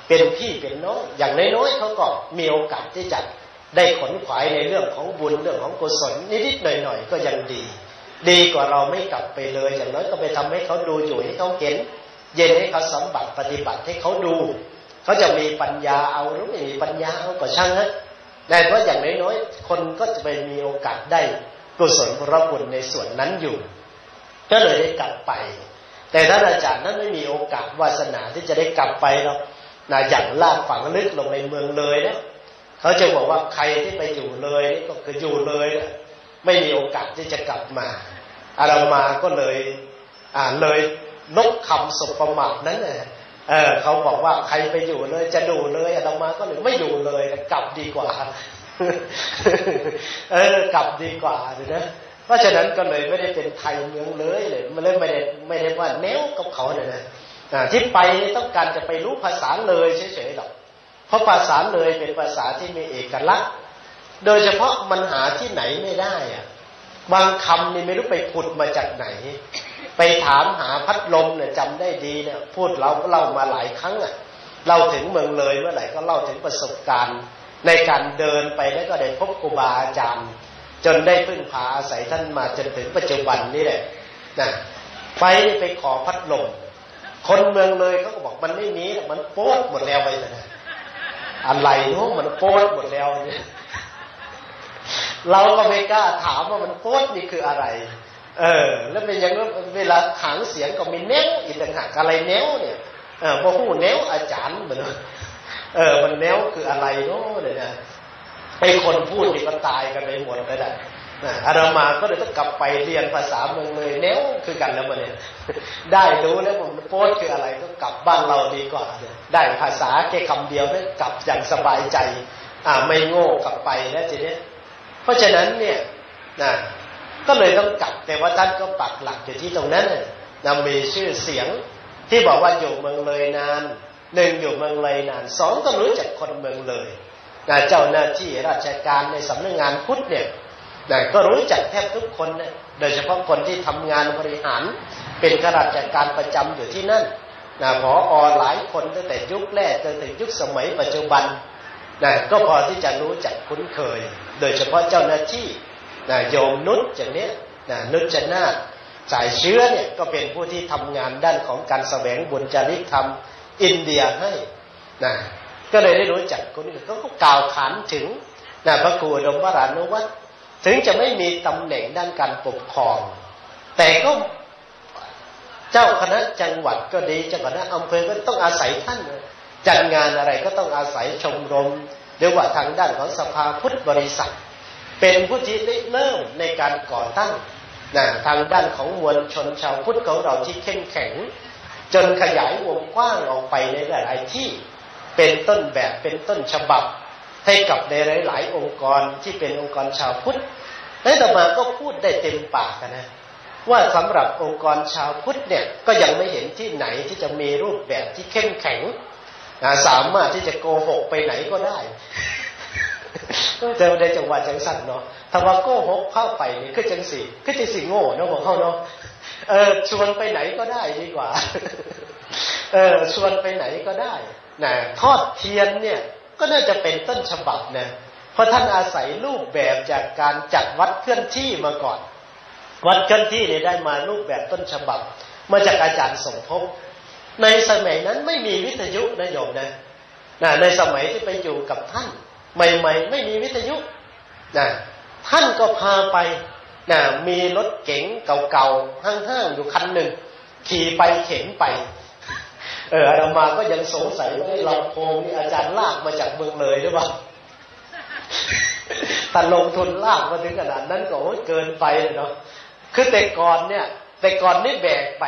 เป็นพี่เป็นน้องอย่างน้อยๆเขาก็มีโอกาสที่จะได้ขนขวายในเรื่องของบุญเรื่องของกุศลนิดๆหน่อยๆก็ยังดีกว่าเราไม่กลับไปเลยอย่างน้อยก็ไปทำให้เขาดูอยู่ให้เขาเห็นเย็นให้เขาสัมผัสปฏิบัติให้เขาดูเขาจะมีปัญญาเอาหรือไม่มีปัญญาเอาก็ช่างนะแต่เพราะอย่างน้อยๆคนก็จะไปมีโอกาสได้กุศลผลบุญในส่วนนั้นอยู่ก็เลยได้กลับไปแต่ท่านอาจารย์นั้นไม่มีโอกาสวาสนาที่จะได้กลับไปหรอกอย่างลากฝังลึกลงในเมืองเลยนะเขาจะบอกว่าใครที่ไปอยู่เลยนี่ก็คืออยู่เลยนะไม่มีโอกาสที่จะกลับมาอาตมาก็เลยลบคำสบประมาทนั้นนะเขาบอกว่าใครไปอยู่เลยจะดูเลยอาตมาก็เลยไม่อยู่เลยกลับดีกว่ากลับดีกว่าเลยนะเพราะฉะนั้นก็เลยไม่ได้เป็นไทยเมืองเลยมันเลยไม่ได้ว่าแนวกับเขาเลยนะที่ไปต้องการจะไปรู้ภาษาเลยเฉยๆหรอกเพราะภาษาเลยเป็นภาษาที่มีเอกลักษณ์โดยเฉพาะมันหาที่ไหนไม่ได้อะบางคำนี่ไม่รู้ไปผุดมาจากไหนไปถามหาพัดลมเนี่ยจำได้ดีเนี่ยพูดเล่ามาหลายครั้งอ่ะเล่าถึงเมืองเลยเมื่อไหร่ก็เล่าถึงประสบการณ์ในการเดินไปแล้วก็ได้พบครูบาอาจารย์จนได้พึ่งพาอาศัยท่านมาจนถึงปัจจุบันนี่แหละนะไปขอพัดลมคนเมืองเลยเขาก็บอกมันไม่มีมันโป๊ดหมดแล้วไปเลยนะอะไรเนาะมันโป๊ดหมดแล้วเนี่ยเราก็ไม่กล้าถามว่ามันโป๊ดนี่คืออะไรแล้วเป็นอย่างนั้นเวลาหางเสียงก็มีแนวอีกต่างหากอะไรแนวเนี่ยพอหูแนวอาจารย์เหมือนมันแนวคืออะไรเนาะเนี่ยนะไอ้คนพูดนี่ก็ตายกันไปหมดไปได้อาตมาก็เลยต้องกลับไปเรียนภาษาเมืองเลยแนวคือกันแล้วมันเนี่ยได้รู้แล้วมันโป๊ดคืออะไรก็กลับบ้านเราดีกว่าได้ภาษาแค่คำเดียวได้กลับอย่างสบายใจไม่โง่กลับไปแล้วทีนี้เพราะฉะนั้นเนี่ยก็เลยต้องกลับแต่ว่าท่านก็ปักหลักอยู่ที่ตรงนั้นมีชื่อเสียงที่บอกว่าอยู่เมืองเลยนาน 1อยู่เมืองเลยนาน2ต้องรู้จักคนเมืองเลยเจ้าหน้าที่ราชการในสำนักงานพุทธเนี่ยก็รู้จักแทบทุกคนนะโดยเฉพาะคนที่ทำงานบริหารเป็นข้าราชการประจำอยู่ที่นั่นผอ.หลายคนตั้งแต่ยุคแรกจนถึงยุคสมัยปัจจุบันก็พอที่จะรู้จักคุ้นเคยโดยเฉพาะเจ้าหน้าที่โยมนุชอย่างนี้นุชนาถสายเชื้อเนี่ยก็เป็นผู้ที่ทำงานด้านของการแสวงบุญจริยธรรมอินเดียให้ก็เลยได้รู้จักคนอื่นเขาก็กล่าวขานถึงพระครูอุดมวรานุวัตรถึงจะไม่มีตำแหน่งด้านการปกครองแต่ก็เจ้าคณะจังหวัดก็ดีเจ้าคณะอำเภอก็ต้องอาศัยท่านจัดงานอะไรก็ต้องอาศัยชมรมหรือว่าทางด้านของสภาพุทธบริษัทเป็นผู้ที่ได้เริ่มในการก่อตั้งทางด้านของมวลชนชาวพุทธของเราที่เข้มแข็งจนขยายวงกว้างออกไปในหลายๆที่เป็นต้นแบบเป็นต้นฉบับให้กับในหลายๆองค์กรที่เป็นองค์กรชาวพุทธและต่อมาก็พูดได้เต็มปากนะว่าสำหรับองค์กรชาวพุทธเนี่ยก็ยังไม่เห็นที่ไหนที่จะมีรูปแบบที่เข้มแข็งสามารถที่จะโกหกไปไหนก็ได้ก็เจอในจังหวัดจังสั่นเนาะถ้าว่าโกหกเข้าไปนี่คือจังสิโง่เนาะบอกเขาเนาะชวนไปไหนก็ได้ดีกว่าชวนไปไหนก็ได้ทอดเทียนเนี่ยก็น่าจะเป็นต้นฉบับนะเพราะท่านอาศัยรูปแบบจากการจัดวัดเคลื่อนที่มาก่อนวัดเคลื่อนที่เนี่ยได้มารูปแบบต้นฉบับมาจากอาจารย์สมภพในสมัยนั้นไม่มีวิทยุนะโยมนะในสมัยที่ไปอยู่กับท่านใหม่ๆไม่มีวิทยุท่านก็พาไปมีรถเก๋งเก่าๆห้างๆอยู่คันหนึ่งขี่ไปเข็นไปอาตมาก็ยังสงสัยว่าลำโพงนี่อาจารย์ลากมาจากเมืองเลยหรือเปล่าแต่ลงทุนลากมาถึงขนาดนั้นก็เกินไปเนาะคือแต่ก่อนนี่แบกไป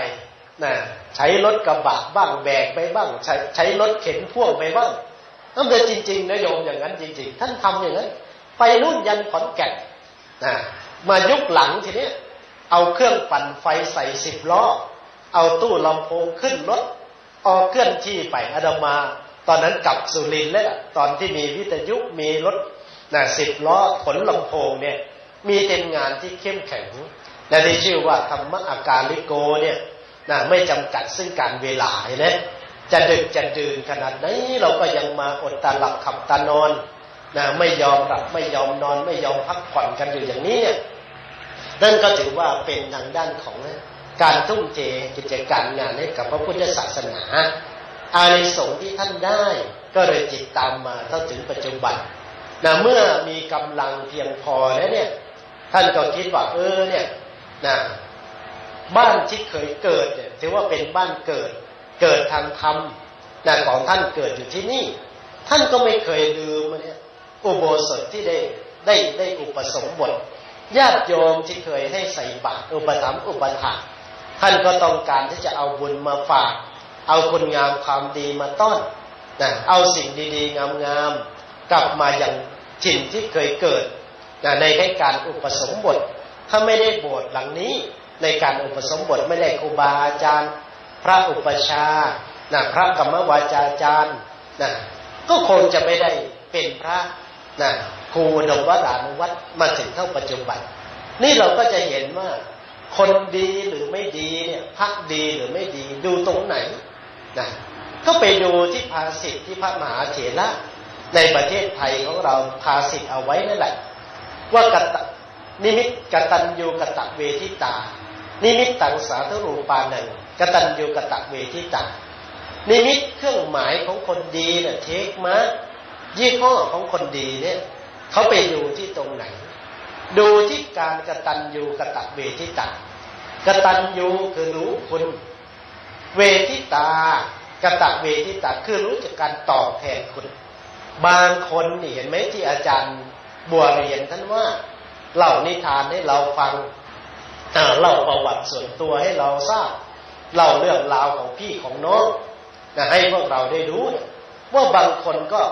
ใช้รถกระบะบ้างแบกไปบ้างใช้รถเข็นพ่วงไปบ้างนั่นเป็นจริงๆนะโยมอย่างนั้นจริงๆท่านทำอย่างนั้นไปนู่นยันขอนแก่นมายุคหลังทีนี้เอาเครื่องปั่นไฟใส่10 ล้อเอาตู้ลำโพงขึ้นรถออกเคลื่อนที่ไปอาตมาตอนนั้นกลับสุรินทร์แล้วตอนที่มีวิทยุมีรถ10 ล้อขนลำโพงเนี่ยมีเป็นงานที่เข้มแข็งและที่ชื่อว่าธรรมอากาลิโกเนี่ยไม่จำกัดซึ่งการเวลานะจะดึกจะดื่นขนาดไหนเราก็ยังมาอดตาหลับขับตานอนไม่ยอมหลับไม่ยอมนอนไม่ยอมพักผ่อนกันอยู่อย่างนี้เนี่ยนั่นก็ถือว่าเป็นทางด้านของการทุ่มเทกิจการงานให้กับพระพุทธศาสนาอานิสงส์ที่ท่านได้ก็เลยติดตามมาเท่าถึงปัจจุบันเมื่อมีกำลังเพียงพอแล้วเนี่ยท่านก็คิดว่าเนี่ยบ้านที่เคยเกิดเนี่ยถือว่าเป็นบ้านเกิดทางธรรมของท่านเกิดอยู่ที่นี่ท่านก็ไม่เคยลืมเนี่ยอุโบสถที่ได้อุปสมบทญาติโยมที่เคยให้ใส่บาตรอุปถัมภ์อุปถากท่านก็ต้องการที่จะเอาบุญมาฝากเอาคุณงามความดีมาต้อนเอาสิ่งดีๆงามๆกลับมาอย่างถิ่นที่เคยเกิดในการอุปสมบทถ้าไม่ได้โบสถ์หลังนี้ในการอุปสมบทไม่ได้ครูบาอาจารย์พระอุปชาพระกรรมวาจาจารย์ก็คงจะไม่ได้เป็นพระครูอุดมวรานุวัตรมาถึงเท่าปัจจุบันนี่เราก็จะเห็นว่าคนดีหรือไม่ดีเนี่ยพระดีหรือไม่ดีดูตรงไหนก็ไปดูที่ภาษิตที่พระมหาเถระในประเทศไทยของเราภาษิตเอาไว้นั่นแหละว่ากตนิมิตกตัญญูกตเวทิตานิมิตตังสาธุรูปานังกตัญญูกตเวทิตานิมิตเครื่องหมายของคนดีเนี่ยเทคมายี่ห้อของคนดีเนี่ยเขาไปดูที่ตรงไหนดูที่การกตัญญูกตเวทิตากตัญญูคือรู้คุณเวทิตากตเวทิตาคือรู้จักการตอบแทนคุณบางคนนี่เห็นไหมที่อาจารย์บัวเรียนท่านว่าเล่านิทานให้เราฟังเล่าประวัติส่วนตัวให้เราทราบเล่าเรื่องราวของพี่ของน้องให้พวกเราได้รู้ว่าบางคนก็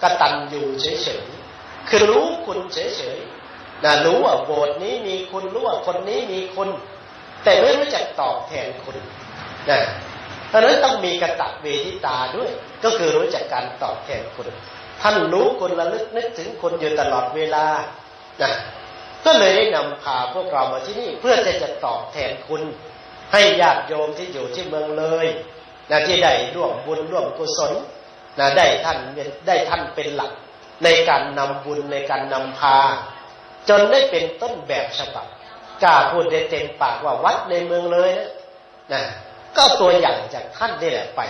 กตัญญูเฉยๆคือรู้คุณเฉยๆรู้ว่าโบสถ์นี้มีคุณรู้ว่าคนนี้มีคุณแต่ไม่รู้จักตอบแทนคุณ เพราะฉะนั้นต้องมีกตเวทิตาด้วยก็คือรู้จักการตอบแทนคุณท่านรู้คุณระลึกนึกถึงคนอยู่ตลอดเวลานะก็เลยได้นำพาพวกเรามาที่นี่เพื่อจะตอบแทนคุณให้ญาติโยมที่อยู่ที่เมืองเลยนะที่ได้ร่วมบุญร่วมกุศลนะได้ท่านเป็นหลักในการนำบุญในการนำพาจนได้เป็นต้นแบบฉบับกล้าพูดได้เต็มปากว่าวัดในเมืองเลยนะก็ตัวอย่างจากท่านนี่แหละไป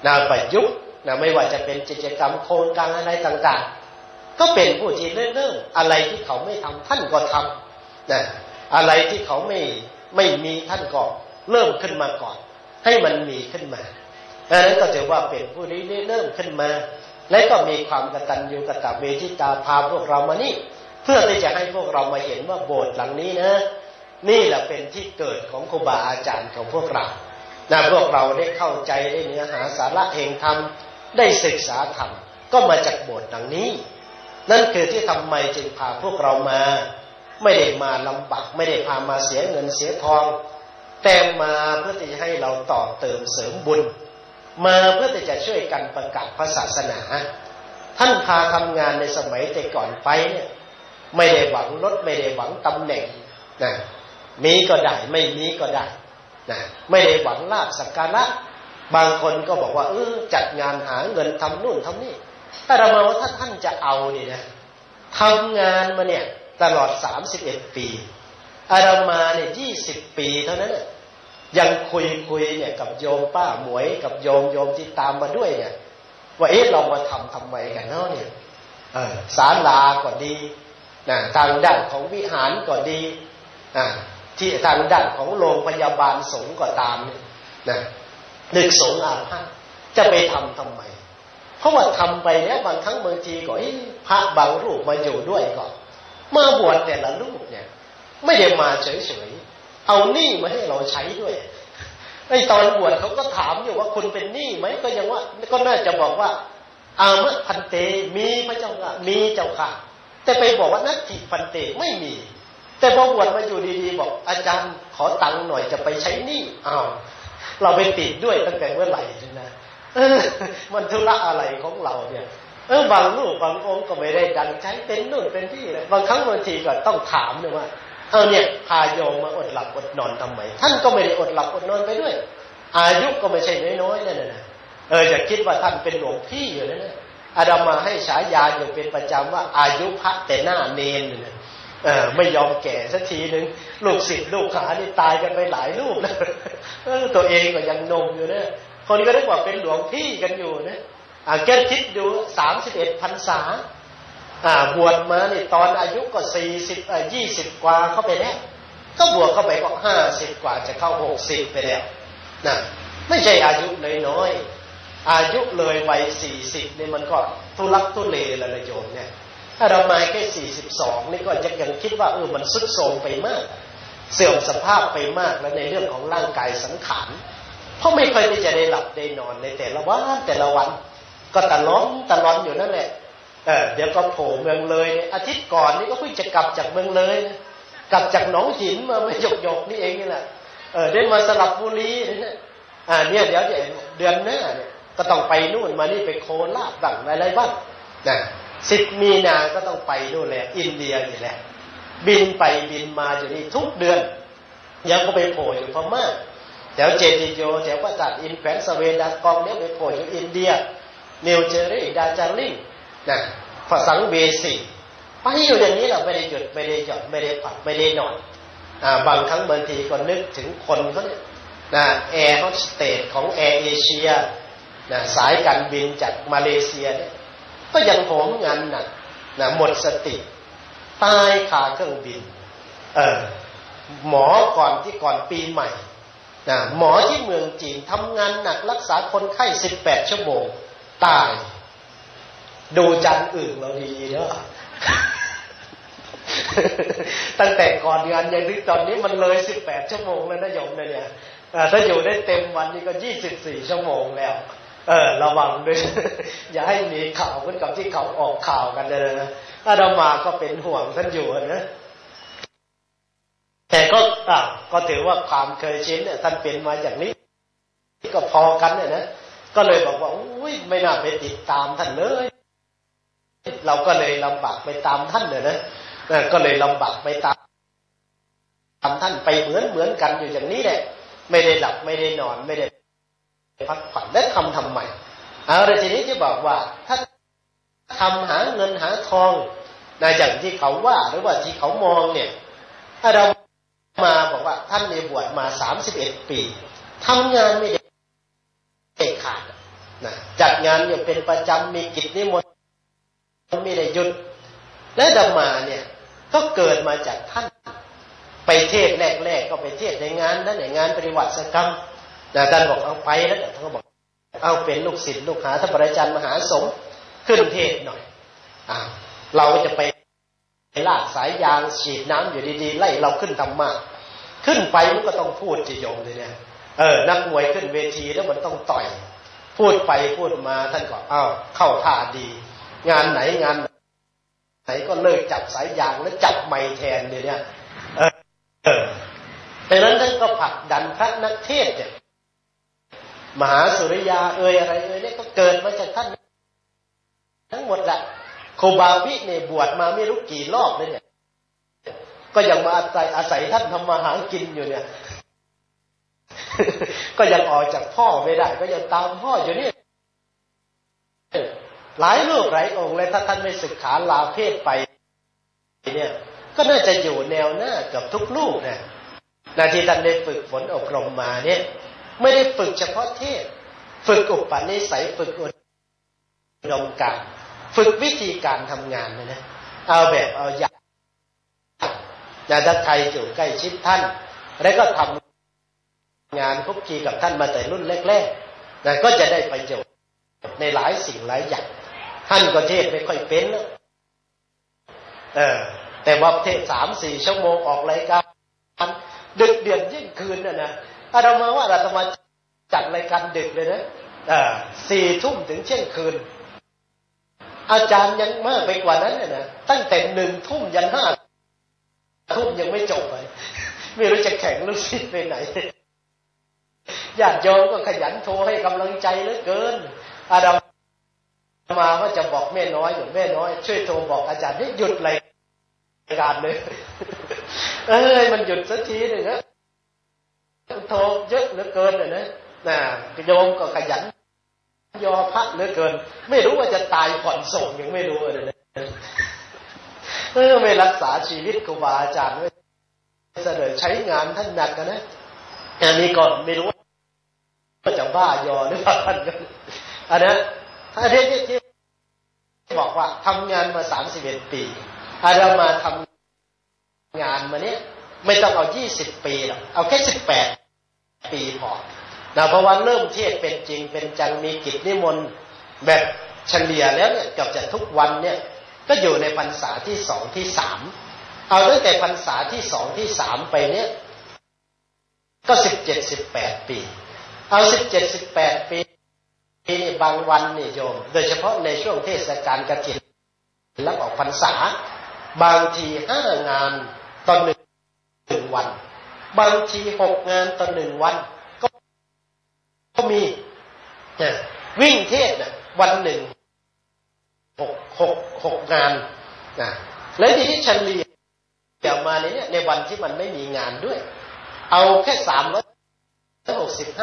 นะประยุกต์นะไม่ว่าจะเป็นกิจกรรมโครงการอะไรต่างๆก็เป็นผู้ที่เริ่มอะไรที่เขาไม่ทำท่านก็ทำนะอะไรที่เขาไม่มีท่านก็เริ่มขึ้นมาก่อนให้มันมีขึ้นมาดังนั้นก็ถือว่าเป็นผู้ที่เริ่มขึ้นมาและก็มีความกตัญญูกตเวทิตาพาพวกเรามานี่เพื่อที่จะให้พวกเรามาเห็นว่าโบสถ์หลังนี้นะนี่แหละเป็นที่เกิดของครูบาอาจารย์ของพวกเราพวกเราได้เข้าใจได้เนื้อหาสาระแห่งธรรมได้ศึกษาธรรมก็มาจากโบสถ์หลังนี้นั่นคือที่ทำไมจึงพาพวกเรามาไม่ได้มาลำบากไม่ได้พามาเสียเงินเสียทองแต่มาเพื่อที่จะให้เราต่อเติมเสริมบุญมาเพื่อที่จะช่วยกันประกาศพระศาสนาท่านพาทำงานในสมัยแต่ก่อนไปเนี่ยไม่ได้หวังลดไม่ได้หวังตำแหน่งนะมีก็ได้ไม่มีก็ได้นะไม่ได้หวังลาภสักการะบางคนก็บอกว่าจัดงานหาเงินทำนู่นทำนี่แต่เรามาว่าถ้าท่านจะเอานี่นะทำงานมาเนี่ยตลอด31ปีอาตมาเนี่ย20ปีเท่านั้นยังคุยเนี่ยกับโยมป้าหมวยกับโยมที่ตามมาด้วยเนี่ยว่าเรามาทำไมกันเนาะเนี่ยศาลาก็ดีนะทางด้านของวิหารก็ดีที่ทางด้านของโรงพยาบาลสงฆ์ก็ตามเนี่ยนะนึกสงฆ์อาภาษจะไปทำไมเพราะว่าทำไปแล้วบางครั้งบางทีก็พระบางรูปมาอยู่ด้วยก็มาบวชแต่ละรูปเนี่ยไม่ได้มาเฉยๆเอาหนี้มาให้เราใช้ด้วยไอ้ตอนบวชเขาก็ถามอยู่ว่าคุณเป็นหนี้ไหมก็ยังว่าก็น่าจะบอกว่าอามะพันเตมีพระเจ้าค่ะมีเจ้าค่ะแต่ไปบอกว่านัตถิพันเตไม่มีแต่พอบวชมาอยู่ดีๆบอกอาจารย์ขอตังค์หน่อยจะไปใช้หนี้เราไปติดด้วยตั้งแต่เมื่อไหร่นะมันธุระอะไรของเราเนี่ยบางรูปบางองค์ก็ไม่ได้ดันใช้เป็นนู่นเป็นที่เลยบางครั้งบางทีก็ต้องถามเลยว่าเนี่ยพาโยมมาอดหลับอดนอนทำไมท่านก็ไม่ได้อดหลับอดนอนไปด้วยอายุก็ไม่ใช่น้อยๆนั่นน่ะอย่าคิดว่าท่านเป็นหลวงพี่อยู่นั่นน่ะอาตมาให้ฉายาอยู่เป็นประจำว่าอายุพระแต่หน้าเนรเนี่ยไม่ยอมแก่สักทีนึงลูกศิษย์ลูกหานี่ตายกันไปหลายรูปนะตัวเองก็ยังหนุ่มอยู่นะคนก็เรียกว่าเป็นหลวงพี่กันอยู่นะแกคิดดู31พรรษาบวชมานี่ตอนอายุก็20กว่าเข้าไปแล้วก็บวชเข้าไปก็50กว่าจะเข้า60ไปแล้วนะไม่ใช่อายุน้อยๆอายุเลยวัย40นี่มันก็ทุลักทุเลแล้วนะโยมเนี่ยถ้าเรามาแค่42นี่ก็ยังคิดว่ามันทรุดโทรมไปมากเสื่อมสภาพไปมากแล้วในเรื่องของร่างกายสังขารเพราะไม่ค่อยที่จะได้หลับได้นอนในแต่ละวันก็ตะล้อนอยู่นั่นแหละเดี๋ยวก็โผล่เมืองเลยอาทิตย์ก่อนนี่ก็เพิ่งจะกลับจากเมืองเลยกลับจากหนองหินมาไม่หยกนี่เองนี่แหละได้มาสระบุรีเนี่ยเนี่ยเดี๋ยวเดือนหน้าเนี่ยก็ต้องไปนู่นมานี่ไปโคราชบ้างอะไรบ้างนะ10 มีนาก็ต้องไปนู่นแหละอินเดียนี่แหละบินไปบินมาอยู่นี่ทุกเดือนยังก็ไปโผล่อยู่พม่าแถวเจดีโยแถวปราสาทอินแฟนสเวดากองเนี่ยไปโผล่อยู่อินเดียนิวเจอรี่ดาร์จิลิงนะสังเวสีไปอยู่อย่างนี้เราไม่ได้หยุดไม่ได้หย่อนไม่ได้พักไม่ได้นอนบางครั้งบางทีก็นึกถึงคนเขาเนี่ยนะแอร์โฮสเตสของแอร์เอเชียนะสายการบินจากมาเลเซียเนี่ยก็ยังโหมงานหนักนะหมดสติตายคาเครื่องบินหมอก่อนปีใหม่นะหมอที่เมืองจีนทำงานหนักรักษาคนไข้18 ชั่วโมงตายดูจันทร์อื่นเราดีเนาะ ตั้งแต่ก่อนงานยังถึงตอนนี้มันเลย18 ชั่วโมงแล้วนะโยมเนี่ยถ้าอยู่ได้เต็มวันนี่ก็24 ชั่วโมงแล้วระวังด้วย อย่าให้มีข่าวเหมือนกับที่เขาออกข่าวกันเลยนะอาตมาก็เป็นห่วงท่านอยู่นะแต่ก็ถือว่าความเคยชินเนี่ยท่านเป็นมาอย่างนี้ ก็พอกันเนี่ยนะก็เลยบอกว่าอุ้ยไม่น่าไปติดตามท่านเลยเราก็เลยลำบากไปตามท่านเนี่ยนะก็เลยลำบากไปตามท่านไปเหมือนกันอยู่อย่างนี้แหละไม่ได้หลับไม่ได้นอนไม่ได้พักผ่อนและทำไมเอาละทีนี้ที่บอกว่าถ้าทำหาเงินหาทองนะอย่างที่เขาว่าหรือว่าที่เขามองเนี่ยเรามาบอกว่าท่านในบวชมา31 ปีทำงานไม่ได้ขาดนะจัดงานอยู่เป็นประจำมีกิจนิมนต์ไม่ได้หยุดและดำมาเนี่ยก็เกิดมาจากท่านไปเทศแรกๆก็ไปเทศในงานนั้นในงานปฏิวัติกรรมแต่ท่านบอกเอาไปแล้วท่านก็บอกเอาเป็นลูกศิษย์ลูกหาท่านอาจารย์มหาสมขึ้นเทศหน่อยเราจะไปลากสายยางฉีดน้ำอยู่ดีๆไล่เราขึ้นธรรมะขึ้นไปมันก็ต้องพูดที่โยมเลยเนี่ยนักมวยขึ้นเวทีแล้วมันต้องต่อยพูดไปพูดมาท่านก็เข้าท่าดีงานไหนก็เลิกจับสายยางแล้วจับไมค์แทนเนี่ยดังนั้นท่านก็ผลักดันพระนักเทศเนี่ยมหาสุริยาอะไรเนี่ยก็เกิดมาจากท่านทั้งหมดแหละครูบาวิเนี่ยบวชมาไม่รู้กี่รอบเลยเนี่ยก็ยังมาอาศัยท่านทำมาหากินอยู่เนี่ยก็ยังออกจากพ่อไม่ได้ก็ยังตามพ่ออยู่นี่หลายรูปหลายองค์เลยถ้าท่านไม่ศึกษาลาเพศไปเนี่ยก็น่าจะอยู่แนวหน้ากับทุกรูปนะที่ท่านได้ฝึกฝนอบรมมาเนี่ยไม่ได้ฝึกเฉพาะเทศฝึกอุปนิสัยฝึกอุดมการณ์ฝึกวิธีการทำงานนะเอาแบบเอาอย่างถ้าใครอยู่ใกล้ชิดท่านแล้วก็ทำงานคุกคีกับท่านมาแต่รุ่นแรกๆก็จะได้ประโยชน์ในหลายสิ่งหลายอย่างท่านก็เทศไม่ค่อยเป็นนะแต่ว่าเทศ3-4 ชั่วโมงออกรายการดึกเดือนยิ่งคืนนะอาตมาว่าอาตมาจัดรายการดึกเลยนะ4 ทุ่มถึงเที่ยงคืนอาจารย์ยังมากไปกว่านั้นนะตั้งแต่1 ทุ่มยัน5 ทุ่มยังไม่จบเลยไม่รู้จะแข่งลูกศิษย์ไปไหนญาติโยมก็ขยันโทรให้กำลังใจเหลือเกินอาตมาก็จะบอกแม่น้อยอยู่แม่น้อยช่วยโทรบอกอาจารย์ให้หยุดรายการเลยมันหยุดสักทีหนึ่งนะโทรเยอะเหลือเกินเลยนะโยมก็ขยันยอพระเหลือเกินไม่รู้ว่าจะตายผ่อนส่งยังไม่รู้เลยนะไม่รักษาชีวิตครูบาอาจารย์ไม่เสนอใช้งานท่านหนักนะอันนี้ก่อนไม่รู้ว่าจะบ้ายอหรือเปล่าท่านกันอันนั้นถ้าที่บอกว่าทำงานมา31 ปีเรามาทำงานมาเนี้ยไม่ต้องเอา20 ปีหรอกเอาแค่18 ปีพอเพราะว่าเริ่มเทศเป็นจริงเป็นจังมีกิจนิมนต์แบบเฉลี่ยแล้วเนี่ยเกือบจะทุกวันเนี่ยก็อยู่ในพรรษาที่ 2 ที่ 3เอาตั้งแต่พรรษาที่ 2 ที่ 3ไปเนี่ยก็17-18 ปีเอา17-18 ปีนี่บางวันนี่โยมโดยเฉพาะในช่วงเทศกาลกฐินแล้วออกพรรษาบางที5 งานต่อ1 วันบางที6 งานต่อ1 วันก็มีวิ่งเทศวันหนึ่ง6 งานแล้วทีนี้เฉลี่ยมาในวันที่มันไม่มีงานด้วยเอาแค่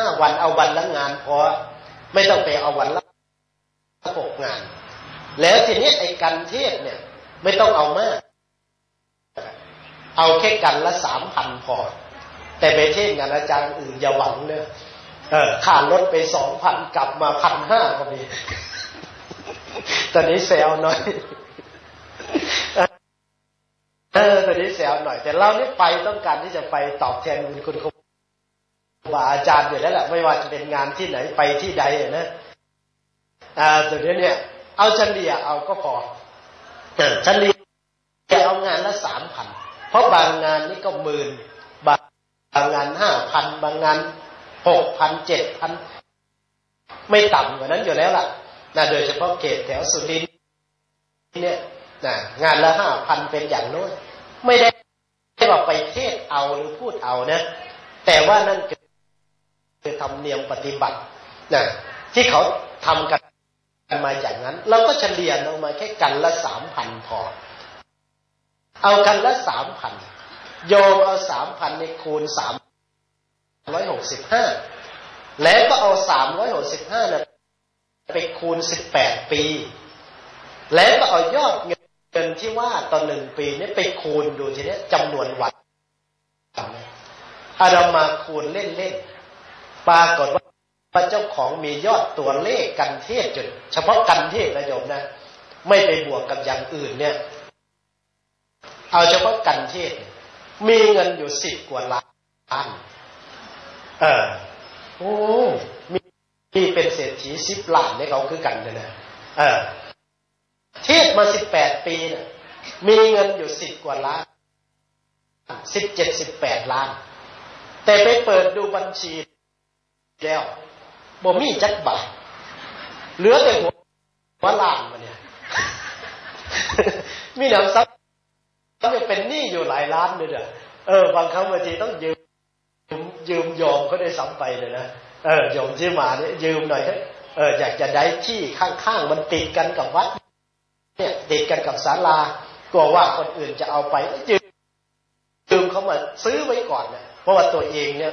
365 วันเอาวันละงานพอไม่ต้องไปเอาวันละ6 งานแล้วทีนี้ไอ้กันเทศเนี่ยไม่ต้องเอามากเอาแค่กันละ 3,000 พอแต่ไปเทศงานอาจารย์อื่นอย่าหวังเนี่ยค่ารถไป 2,000 กลับมา 1,500 ก็มีตอนนี้แซวหน่อยตอนนี้แซวหน่อยแต่เรานี่ไปต้องการที่จะไปตอบแทนบุญคุณครูบาอาจารย์อยู่แล้วแหละไม่ว่าจะเป็นงานที่ไหนไปที่ใดนะตัวนี้เนี่ยเอาเฉลี่ยเอาก็พอเฉลี่ยเอางานละ 3,000 เพราะบางงานนี่ก็10,000บางงาน 5,000 บางงาน 6,000 7,000 ไม่ต่ำกว่านั้นอยู่แล้วล่ะโดยเฉพาะเขตแถวสุรินทร์เนี่ยงานละ 5,000 เป็นอย่างน้อยไม่ได้ว่าไปเทศเอาหรือพูดเอานะแต่ว่านั่น ธรรมเนียมปฏิบัตินะที่เขาทำกันมาอย่างนั้นเราก็เฉลี่ยลงมาแค่กันละ 3,000 พอเอากันละ 3,000 โยมเอา 3,000 ในคูณ365แล้วก็เอา365น่ะไปคูณ18ปีแล้วก็เอายอดเงินที่ว่าต่อ1ปีนี้ไปคูณดูทีนี้จำนวนวันอาตมาคูณเล่นๆปรากฏว่าเจ้าของมียอดตัวเลขกันเทศจนเฉพาะกันเทศนะโยมนะไม่ไปบวกกับอย่างอื่นเนี่ยเอาเฉพาะกันเทศมีเงินอยู่10 กว่าล้านโอ้มีเป็นเศรษฐี10 ล้านเนี่ยเขาคือกันนะเทศมา18 ปีเนี่ยมีเงินอยู่10 กว่าล้าน17-18 ล้านแต่ไปเปิดดูบัญชีแล้วบ่มีจักบาทเหลือแต่หัวล้านมาเนี่ยมีหนำซ้ำจะเป็นหนี้อยู่หลายล้านเลยบางครั้งบางทีต้องยืมโยมเขาได้ซ้ำไปเลยนะโยมที่มาเนี่ยยืมหน่อยอยากจะได้ที่ข้างๆมันติดกันกับวัดเนี่ยติดกันกับศาลากลัวว่าคนอื่นจะเอาไปยืมเขามาซื้อไว้ก่อนเนี่ยเพราะว่าตัวเองเนี่ย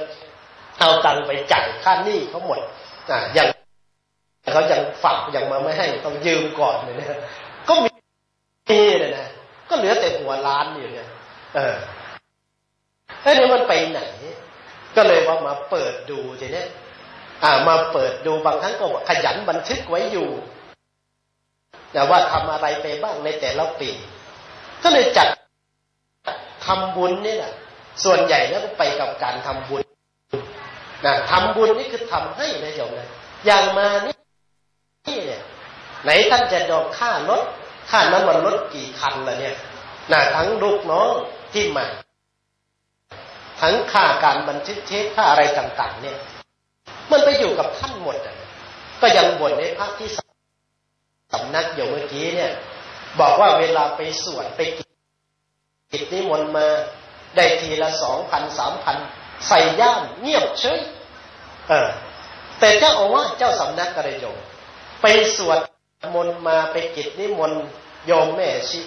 เอาตังค์ไปจ่ายค่าหนี้เขาหมดอย่างเขายังฝากยังมาไม่ให้ต้องยืมก่อนเลยนะก็มีเลยนะก็เหลือแต่หัวล้านอยู่เนี่ยแล้วนี่มันไปไหนก็เลยว่ามาเปิดดูทีนี้มาเปิดดูบางครั้งก็ขยันบันทึกไว้อยู่แต่ว่าทำอะไรไปบ้างในแต่ละปีก็เลยจัดทำบุญนี่แหละส่วนใหญ่แล้วก็ไปกับการทำบุญนะทำบุญนี่คือทำให้นะโยมนะอย่างมานี่เนี่ยไหนท่านจะดอกค่ารถค่าน้ำมันรถกี่คันละเนี่ยนะทั้งลูกน้องที่มาทั้งค่าการบันทึกเทปค่าอะไรต่างๆเนี่ยมันไปอยู่กับท่านหมดก็ยังบ่นในพระที่สำนักอยู่เมื่อกี้เนี่ยบอกว่าเวลาไปสวดไปกิจนิมนต์มาได้ทีละ 2,000 3,000 ใส่ย่ามเงียบเฉยแต่เจ้าอาวาสเจ้าสำนักก็ได้โยมไปสวดมนต์มาไปกิจนิมนต์โยมแม่ชี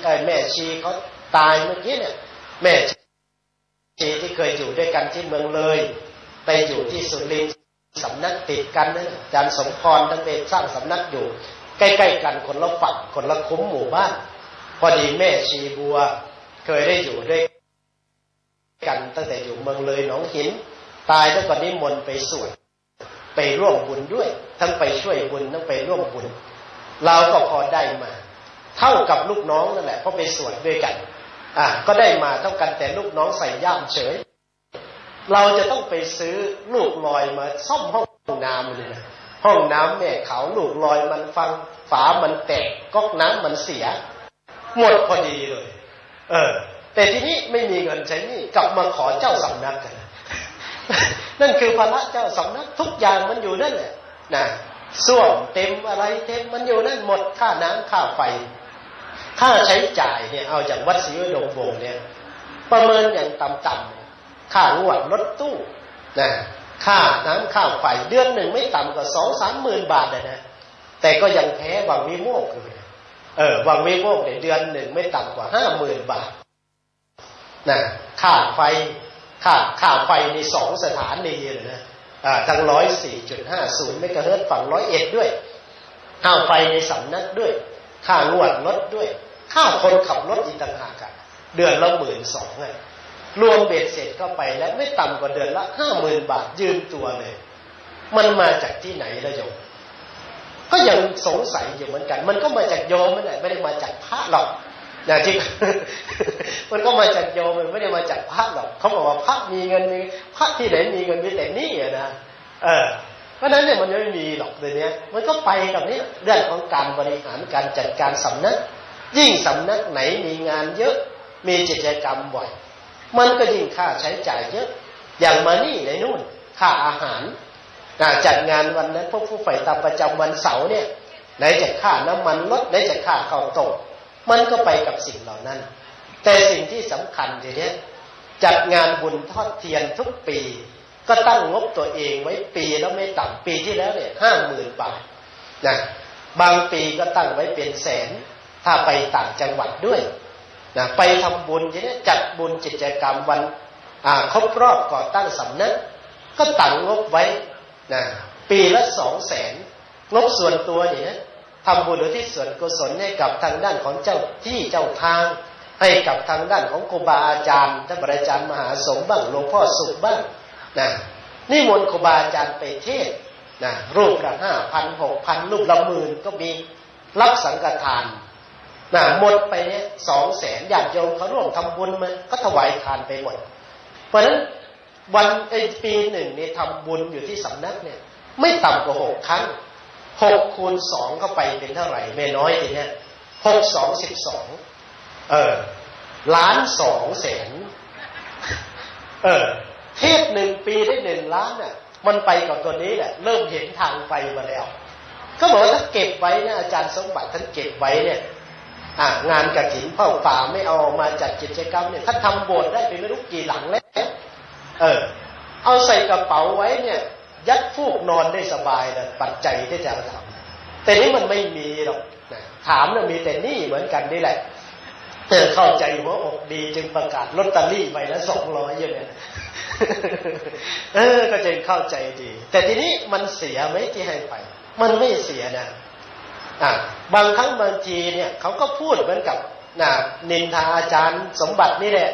เขาตายเมื่อกี้เนี่ยแม่ชีที่เคยอยู่ด้วยกันที่เมืองเลยไปอยู่ที่สุรินทร์สำนักติดกันนะอาจารย์สมพรท่านไปสร้างสำนักอยู่ใกล้ๆกันคนละฝั่งคนละคุ้มหมู่บ้านพอดีแม่ชีบัวเคยได้อยู่ด้วยกันตั้งแต่อยู่เมืองเลยหนองหินตายแล้วก็นิมนต์ไปสวดไปร่วมบุญด้วยทั้งไปช่วยบุญทั้งไปร่วมบุญเราก็พอได้มาเท่ากับลูกน้องนั่นแหละเพราะไปสวดด้วยกันก็ได้มาเท่ากันแต่ลูกน้องใส่ย่ามเฉยเราจะต้องไปซื้อลูกลอยมาซ่อมห้องน้ำเลยนะห้องน้ำแม่เขาลูกลอยมันฟังฝามันแตกก๊อกน้ำมันเสียหมดพอดีเลยแต่ทีนี้ไม่มีเงินใช้นี่กลับมาขอเจ้าสำนักกันนั่นคือภาระเจ้าสำนักทุกอย่างมันอยู่นั่นแหละนะส้วมเต็มอะไรเต็มมันอยู่นั่นหมดค่าน้ำค่าไฟค่าใช้จ่ายเนี่ยเอาจากวัดศรีวดลวงศ์เนี่ยประเมินอย่างต่ำๆค่างวดรถตู้นะค่าน้ำค่าไฟเดือนหนึ่งไม่ต่ำกว่า 2-3 หมื่นบาทนะแต่ก็ยังแพ้วังวิโมกข์เลยวังวิโมกข์เนี่ยเดือนหนึ่งไม่ต่ำกว่า 50,000 บาทนะค่าไฟใน2 สถานีเลยนะทั้ง 104.50 เมกะเฮิรตซ์ฝั่ง101ด้วยค่าไฟในสำนักด้วยค่างวดรถด้วยค่าคนขับรถอีกต่างหากเดือนละ 12,000 รวมเบ็ดเสร็จเข้าไปแล้วไม่ต่ำกว่าเดือนละ 50,000 บาทยืนตัวเลยมันมาจากที่ไหนล่ะโยมก็ยังสงสัยอยู่เหมือนกันมันก็มาจากโยมนั่นแหละไม่ได้มาจากพระหรอกนะที่มันก็มาจากโยมมันไม่ได้มาจากพระหรอกเขาบอกว่าพระมีเงินมีพระที่ไหนมีเงินมีแต่นี่นะเพราะนั้นเนี่ยมันไม่มีหรอกเลยเนี่ยมันก็ไปกับนี่เรื่องของการบริหารการจัดการสำนักยิ่งสำนักไหนมีงานเยอะมีกิจกรรมบ่อยมันก็ยิ่งค่าใช้จ่ายเยอะอย่างมานี่ในนู่นค่าอาหารจัดงานวันนั้นพวกผู้ใฝ่ตามประจำวันเสาร์เนี่ยไหนจะค่าน้ำมันรถไหนจะค่าข้าวต้มมันก็ไปกับสิ่งเหล่านั้นแต่สิ่งที่สำคัญทีนี้จัดงานบุญทอดเทียนทุกปี ก็ตั้งงบตัวเองไว้ปีแล้วไม่ต่ำปีที่แล้วเนี่ย50,000 บาทนะบางปีก็ตั้งไว้เป็นแสนถ้าไปต่างจังหวัดด้วยนะไปทำบุญทีนี้จัดบุญกิจกรรมวันครบรอบก่อตั้งสำนักก็ตั้งงบไว้นะปีละ200,000งบส่วนตัวเนี่ยทำบุญอุทิศส่วนกุศลให้กับทางด้านของเจ้าที่เจ้าทางให้กับทางด้านของครูบาอาจารย์ท่านอาจารย์มหาสมบ้างหลวงพ่อสุขบ้างนะนิมนต์ครูบาอาจารย์ไปเทศน์นะรูปละ5,000 6,000รูปละ10,000ก็มีรับสังฆทานนะหมดไปเนี่ย200,000ญาติโยมเขาร่วมทำบุญมาก็ถวายทานไปหมดเพราะฉะนั้นวันปีหนึ่งเนี่ยทำบุญอยู่ที่สำนักเนี่ยไม่ต่ำกว่า6 ครั้ง6 คูณ 2เข้าไปเป็นเท่าไหร่ไม่น้อยทีเนี้ย6 2 121,200,000เทศ1 ปีได้1 ล้านน่ะมันไปกับตัวนี้แหละเริ่มเห็นทางไปมาแล้วก็บอกว่าถ้าเก็บไว้นะอาจารย์สมบัติท่านเก็บไว้เนี่ยงานกฐินเผ่าป่าไม่เอามาจัดกิจกรรมเนี่ยท่านทำโบสถ์ได้ไปไม่รู้กี่หลังแล้วเอาใส่กระเป๋าไว้เนี่ยยัดฟูกนอนได้สบายเลยปัจจัยที่จะทำแต่นี้มันไม่มีหรอกถามนะมีแต่นี่เหมือนกันนี่แหละเข้าใจหัวอกดีจึงประกาศลอตเตอรี่ใบละ200อย่างนี้ก็จึงเข้าใจดีแต่ทีนี้มันเสียไหมที่ให้ไปมันไม่เสียนะบางครั้งบางทีเนี่ยเขาก็พูดเหมือนกับนินทาอาจารย์สมบัตินี่แหละ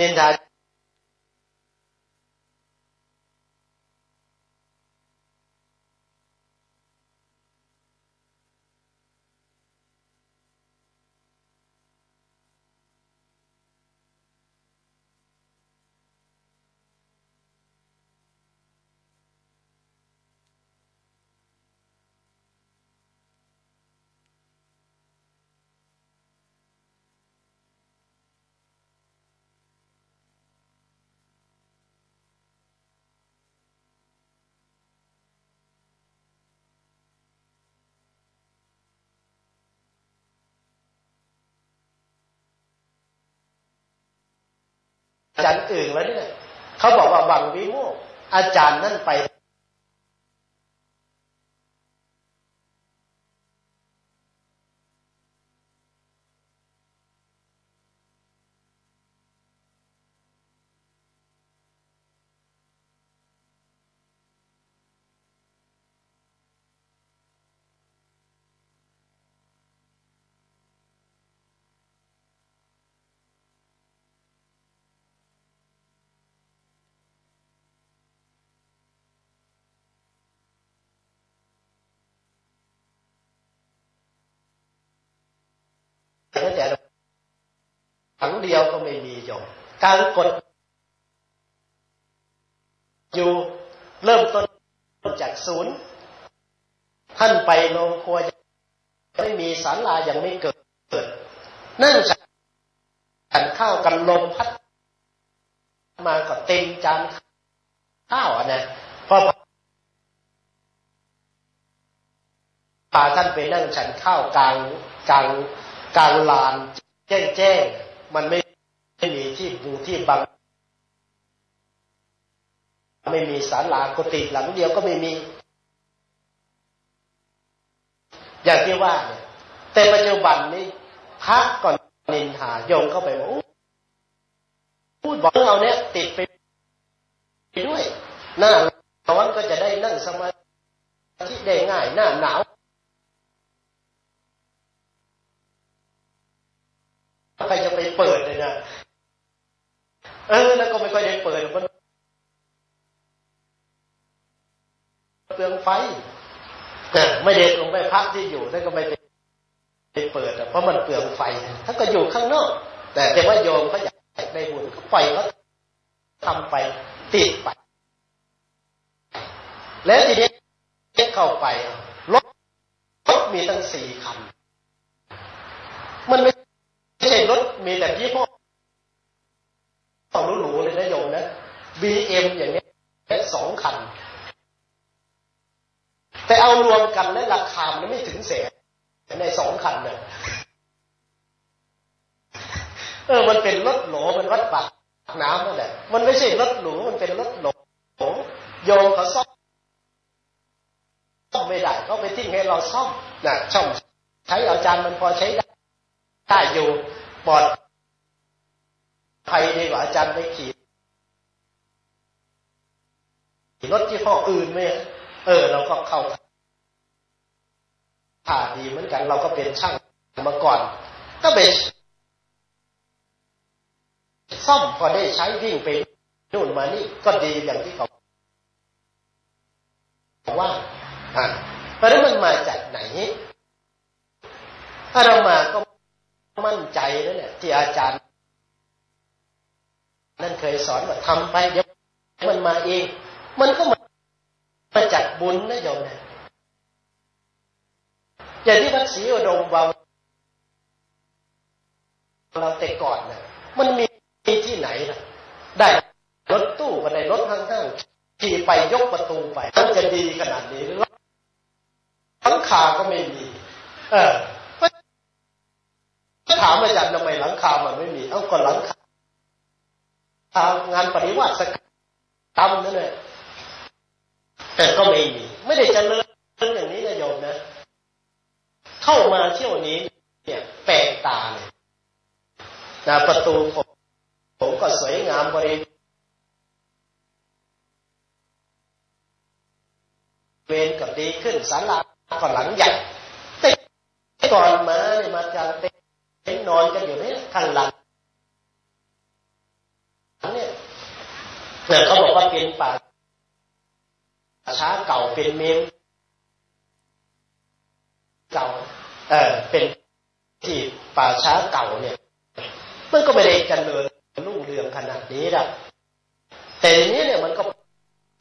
นินทาอาจารย์อื่นแล้วเนี่ยเขาบอกว่าวังวิโมกข์อาจารย์นั่นไปแต่ครั้งเดียวก็ไม่มีโยมการกดอยู่เริ่มต้นจากศูนย์ท่านไปโรงครัวไม่มีศาลายังไม่เกิดนั่งฉันข้าวกันลมพัดมาก็เต็มจานข้าวนะพอพาท่านไปนั่งฉันข้าวกลางลานแจ้งมันไม่มีที่บูที่บังไม่มีศาลากุฏิหลังเดียวก็ไม่มีอย่างที่ว่าเนี่ยแต่ปัจจุบันนี้พระก่อนนินทาโยมเข้าไปว่าพูดบอกเราเนี่ยติดไปด้วยหน้าร้อนก็จะได้นั่งสมาธิได้ง่ายหน้าหนาวใครจะไปเปิดเลยนะแล้วก็ไม่ค่อยได้เปิดมันเปลืองไฟไม่ได้ลงไปพักที่อยู่ท่านก็ไม่ไปเปิดเพราะมันเปลืองไฟท่านก็อยู่ข้างนอกแต่ว่าโยมเขาอยากได้บุญก็ปล่อยเขาทำไปติดไปแล้วทีนี้เข้าไปรถมีตั้ง4 คันมันไม่ใช่รถมีแต่ยี่ห้อหรูๆเลยนะโยมนะ BM อย่างนี้2 คันแต่เอารวมกันแล้วราคามันไม่ถึงแสนใน2 คันเนี่ยมันเป็นรถโหลมันวัดปากน้ำนั่นแหละมันไม่ใช่รถหรูมันเป็นรถโหล โยมเขาซ่อมไม่ได้เขาไปทิ้งให้เราซ่อมนะช่องใช้อาจารย์มันพอใช้ได้อยู่ปลอดภัยดีกว่าอาจารย์ไปขี่รถยี่ห้ออื่นไหมเราก็เข้าท่าดีเหมือนกันเราก็เป็นช่างมาก่อนก็ไปซ่อมพอได้ใช้วิ่งไปนู่นมานี่ก็ดีอย่างที่เขาว่าเพราะนั้นมันมาจากไหนถ้าเรามาก็มั่นใจนั่นแหละที่อาจารย์นั่นเคยสอนว่าทำไปเดี๋ยวมันมาเองมันก็มาจากบุญนะโยมนะอย่างที่วัดศรีอุดมเราแต่ก่อนนะมันมีที่ไหนล่ะได้รถตู้ก็ได้รถห้างๆขี่ไปยกประตูไปมันจะดีขนาดนี้หรือหลังคาก็ไม่มีถามอาจารย์ทำไมหลังคามันไม่มีก็หลังคางานปฏิวัติสักทำนั่นแหละแต่ก็ไม่ได้เจริญอย่างนี้นะโยมนะเข้ามาเที่ยวนี้เนี่ยแปลกตาเลยประตูผมก็สวยงามบริเวณก็ดีขึ้นศาลาก็หลังใหญ่แต่ก่อนมาเนี่ยมาจากเต็นท์นอนกันอยู่นี่ข้างหลังเนี่ยเขาบอกว่าเป็นป่าช้าเก่าเป็นเมนเก่าเป็นที่ป่าช้าเก่าเนี่ยมันก็ไม่ได้เจริญรุ่งเรืองขนาดนี้หรอกแต่ทีนี้เนี่ยมันก็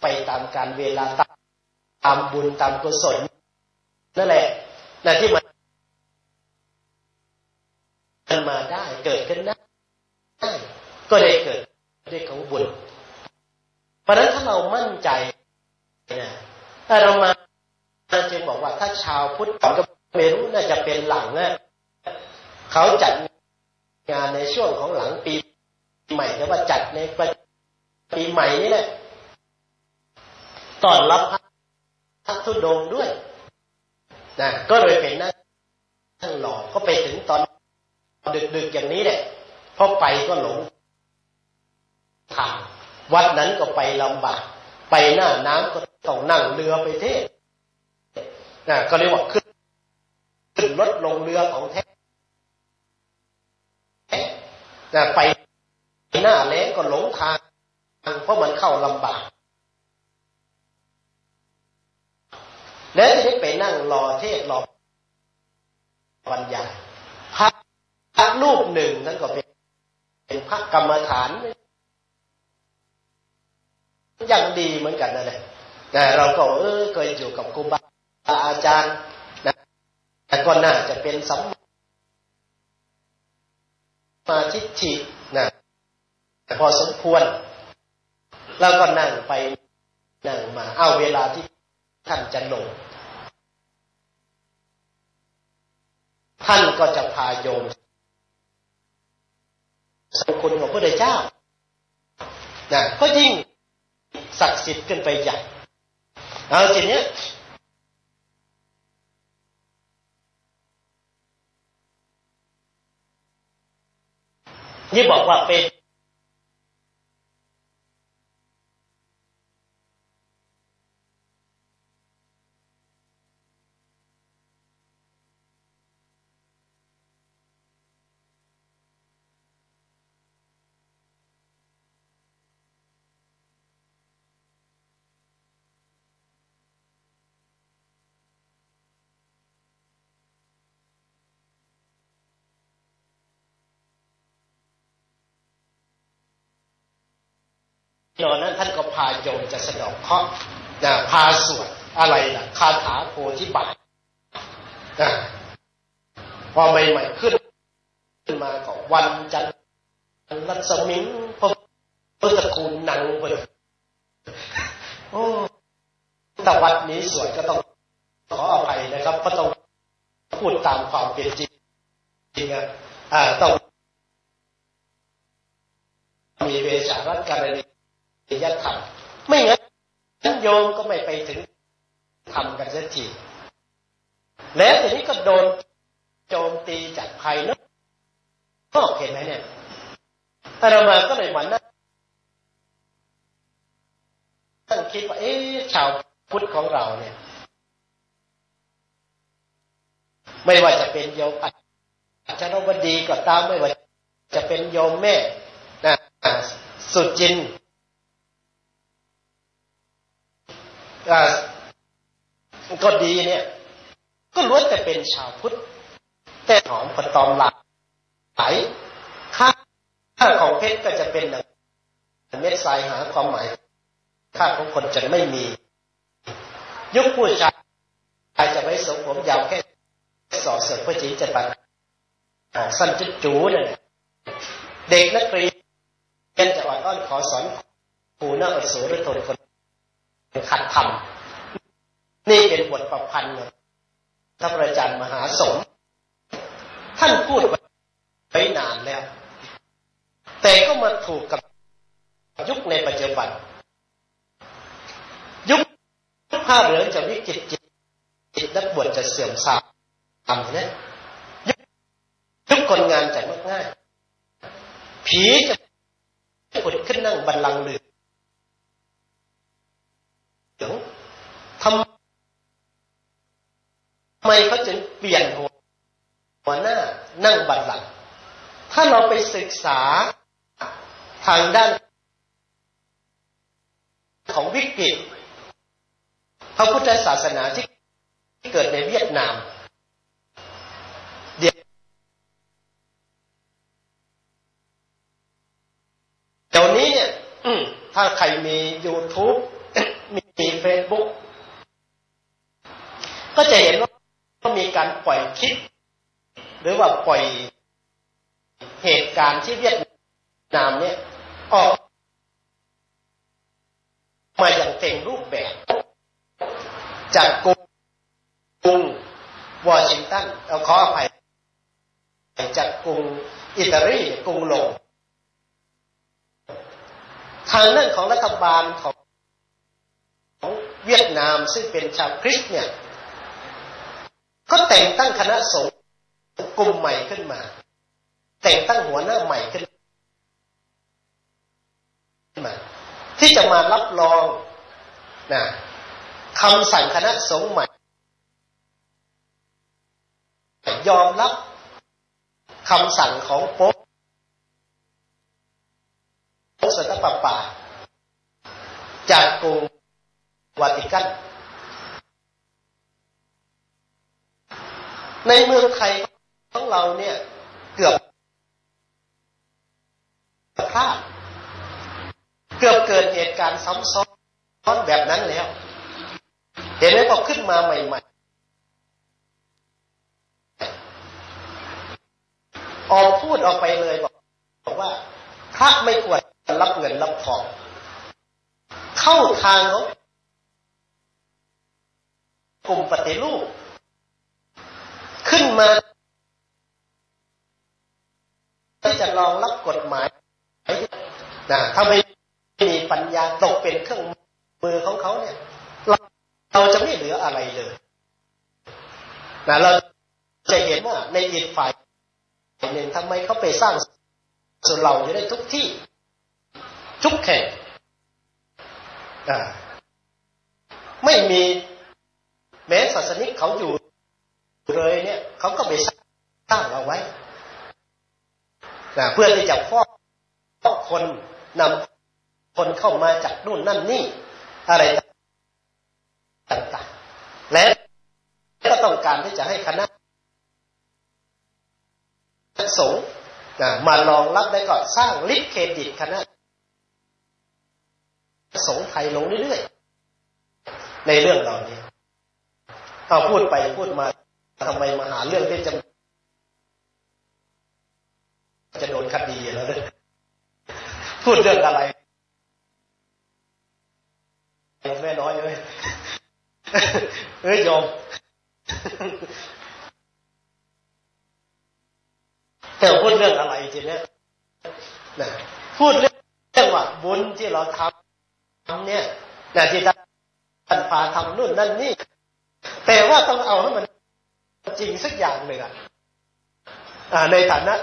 ไปตามการเวลาตามบุญตามกุศลนั่นแหละที่มันมาได้เกิดขึ้นได้ก็ได้เกิดด้วยของบุญเพราะฉะนั้นถ้าเรามั่นใจนะถ้าเรามาจึงบอกว่าถ้าชาวพุทธก็ไม่รู้น่าจะเป็นหลังนะเขาจัดงานในช่วงของหลังปีใหม่แต่ว่าจัดในปีใหม่นี่แหละต้อนรับพระธุดงค์ด้วยนะก็เลยเป็นนั่งรอก็ไปถึงตอนดึกๆอย่างนี้แหละพอไปก็หลงทางวัดนั้นก็ไปลำบากไปหน้าน้ำก็ต้องนั่งเรือไปเทศก็เรียกว่าขึ้นรถลงเรือของแท้ไปหน้าแล้งก็หลงทางเพราะมันเข้าลำบากแล้วที่ไปนั่งรอเทศรอบรรยายพระรูปหนึ่งนั้นก็เป็นพระกรรมฐานยังดีเหมือนกันนั่นแหละแต่เราก็เคยอยู่กับครูบาอาจารย์นะแต่ก็น่าจะเป็นสัมมาทิฏฐินะพอสมควรแล้วก็นั่งไปนั่งมาเวลาที่ท่านจะลงท่านก็จะพาโยมสรรคุณของพระพุทธเจ้านะก็ยิ่งศักดิ์สิทธิ์ขึ้นไปใหญ่ทีนี้นี่บอกว่าเป็นตอนนั้นท่านก็พาโยมจะสะเดาะเคราะห์พาสวดอะไรล่ะคาถาโพธิบาทพอใหม่ๆขึ้นมาก็วันจันทร์รัศมิงพระพุทธคุณหนังไปแต่วัดนี้สวดก็ต้องขออภัยนะครับเพราะต้องพูดตามความเป็นจริงต้องมีเวชารัตการณียธรรมไม่งั้น โยมก็ไม่ไปถึงทำกันสักทีแล้วทีนี้ก็โดนโจมตีจากภายนอกเห็นไหมเนี่ยอาตมาก็เลยมานั่งคิดว่าชาวพุทธของเราเนี่ยไม่ว่าจะเป็นโยมอัจฉริวดีก็ตามไม่ว่าจะเป็นโยมแม่สุจินก็ดีเนี่ยก็ล้วนแต่เป็นชาวพุทธแต่หอมคนตอมหลายค่าของเพชรก็จะเป็นเม็ดทรายหาความหมายค่าของคนจะไม่มียุคผู้ชายจะไว้สวมผมยาวแค่สอดเสริมเพื่อจีจะตัดสั้นจุดจูเนี่ยเด็กนักเรียนจะอ่อนอ้อนขอสอนครูน่าอดสูรทนคนขัดทำนี่เป็นบทประพันธ์ท่านอาจารย์มหาสมท่านพูดไว้นานแล้วแต่ก็มาถูกกับยุคในปัจจุบันยุคผ้าเหลืองจะวิกฤตจิตนักบวชจะเสื่อมทรามเนี่ยยุคคนงานจะมักง่ายผีจะผุดขึ้นนั่งบัลลังก์เหลืองทำไมเขาจึงเปลี่ยนหัวหน้านั่งบัลลังก์ถ้าเราไปศึกษาทางด้านของวิกฤตพระพุทธศาสนาที่เกิดในเวียดนามเดี๋ยวนี้เนี่ยถ้าใครมี YouTube มี Facebook ก็จะเห็นว่ามีการปล่อยคลิปหรือว่าปล่อยเหตุการณ์ที่เวียดนามเนี่ยออกมาอย่างเต็มรูปแบบจากกรุงวอชิงตันขออภัยจากกรุงอิตาลีกรุงโรมทางด้านของรัฐบาลของเวียดนามซึ่งเป็นชาวคริสต์เนี่ยก็แต่งตั้งคณะสงฆ์กลุ่มใหม่ขึ้นมาแต่งตั้งหัวหน้าใหม่ขึ้นมาที่จะมารับรองคำสั่งคณะสงฆ์ใหม่ยอมรับคำสั่งของโป๊ปสันตะปาปาจากกรุงวาติกันในเมืองไทยของเราเนี่ยเกือบพลาดเกือบเกิดเหตุการณ์ซ้ำซ้อนแบบนั้นแล้วเห็นไหมพอขึ้นมาใหม่ๆออกพูดออกไปเลยบอกว่าพระไม่ควรรับเงินรับทองเข้าทางของกลุ่มปฏิรูปขึ้นมาที่จะรองรับกฎหมายถ้าไม่มีปัญญาตกเป็นเครื่องมือของเขาเนี่ยเราจะไม่เหลืออะไรเลยเราจะเห็นว่าในอีกฝ่ายหนึ่งทำไมเขาไปสร้างสุเหร่าอยู่ได้ทุกที่ทุกแห่งไม่มีแม้ศาสนิกเขาอยู่เลยเนี่ยเขาก็ไปสร้างเอาไว้เพื่อที่จะฟอกคนนำคนเข้ามาจากนู่นนั่นนี่อะไรต่างๆและก็ต้องการที่จะให้คณะสงฆ์มารองรับได้ก็สร้างลิเครดิตคณะสงฆ์ไทยลงเรื่อยๆในเรื่องเหล่านี้เอาพูดไปพูดมาทำไมมาหาเรื่องที่จะโดนคดีแล้วเนี่ยพูดเรื่องอะไรแม่น้อยเลยโยมแต่พูดเรื่องอะไรทีเนี้ยพูดเรื่องว่าบุญที่เราทำเนี่ยที่ ท่านพาทำนู่นนั่นนี่แต่ว่าต้องเอาให้มันจริงสักอย่างหนึ่งในฐานะ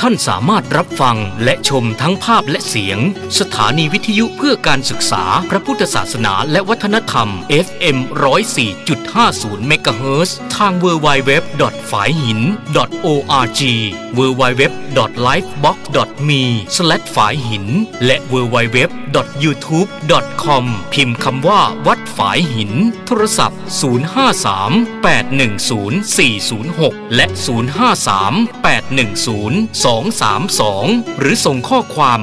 ท่านสามารถรับฟังและชมทั้งภาพและเสียงสถานีวิทยุเพื่อการศึกษาพระพุทธศาสนาและวัฒนธรรม FM 104.50 เมกะเฮิรตซ์ทาง www.faihin.org www.lifebox.me/faihin และ www.youtube.com พิมพ์คำว่าวัดฝายหินโทรศัพท์ 053-810-406 และ 053-810-232 หรือส่งข้อความ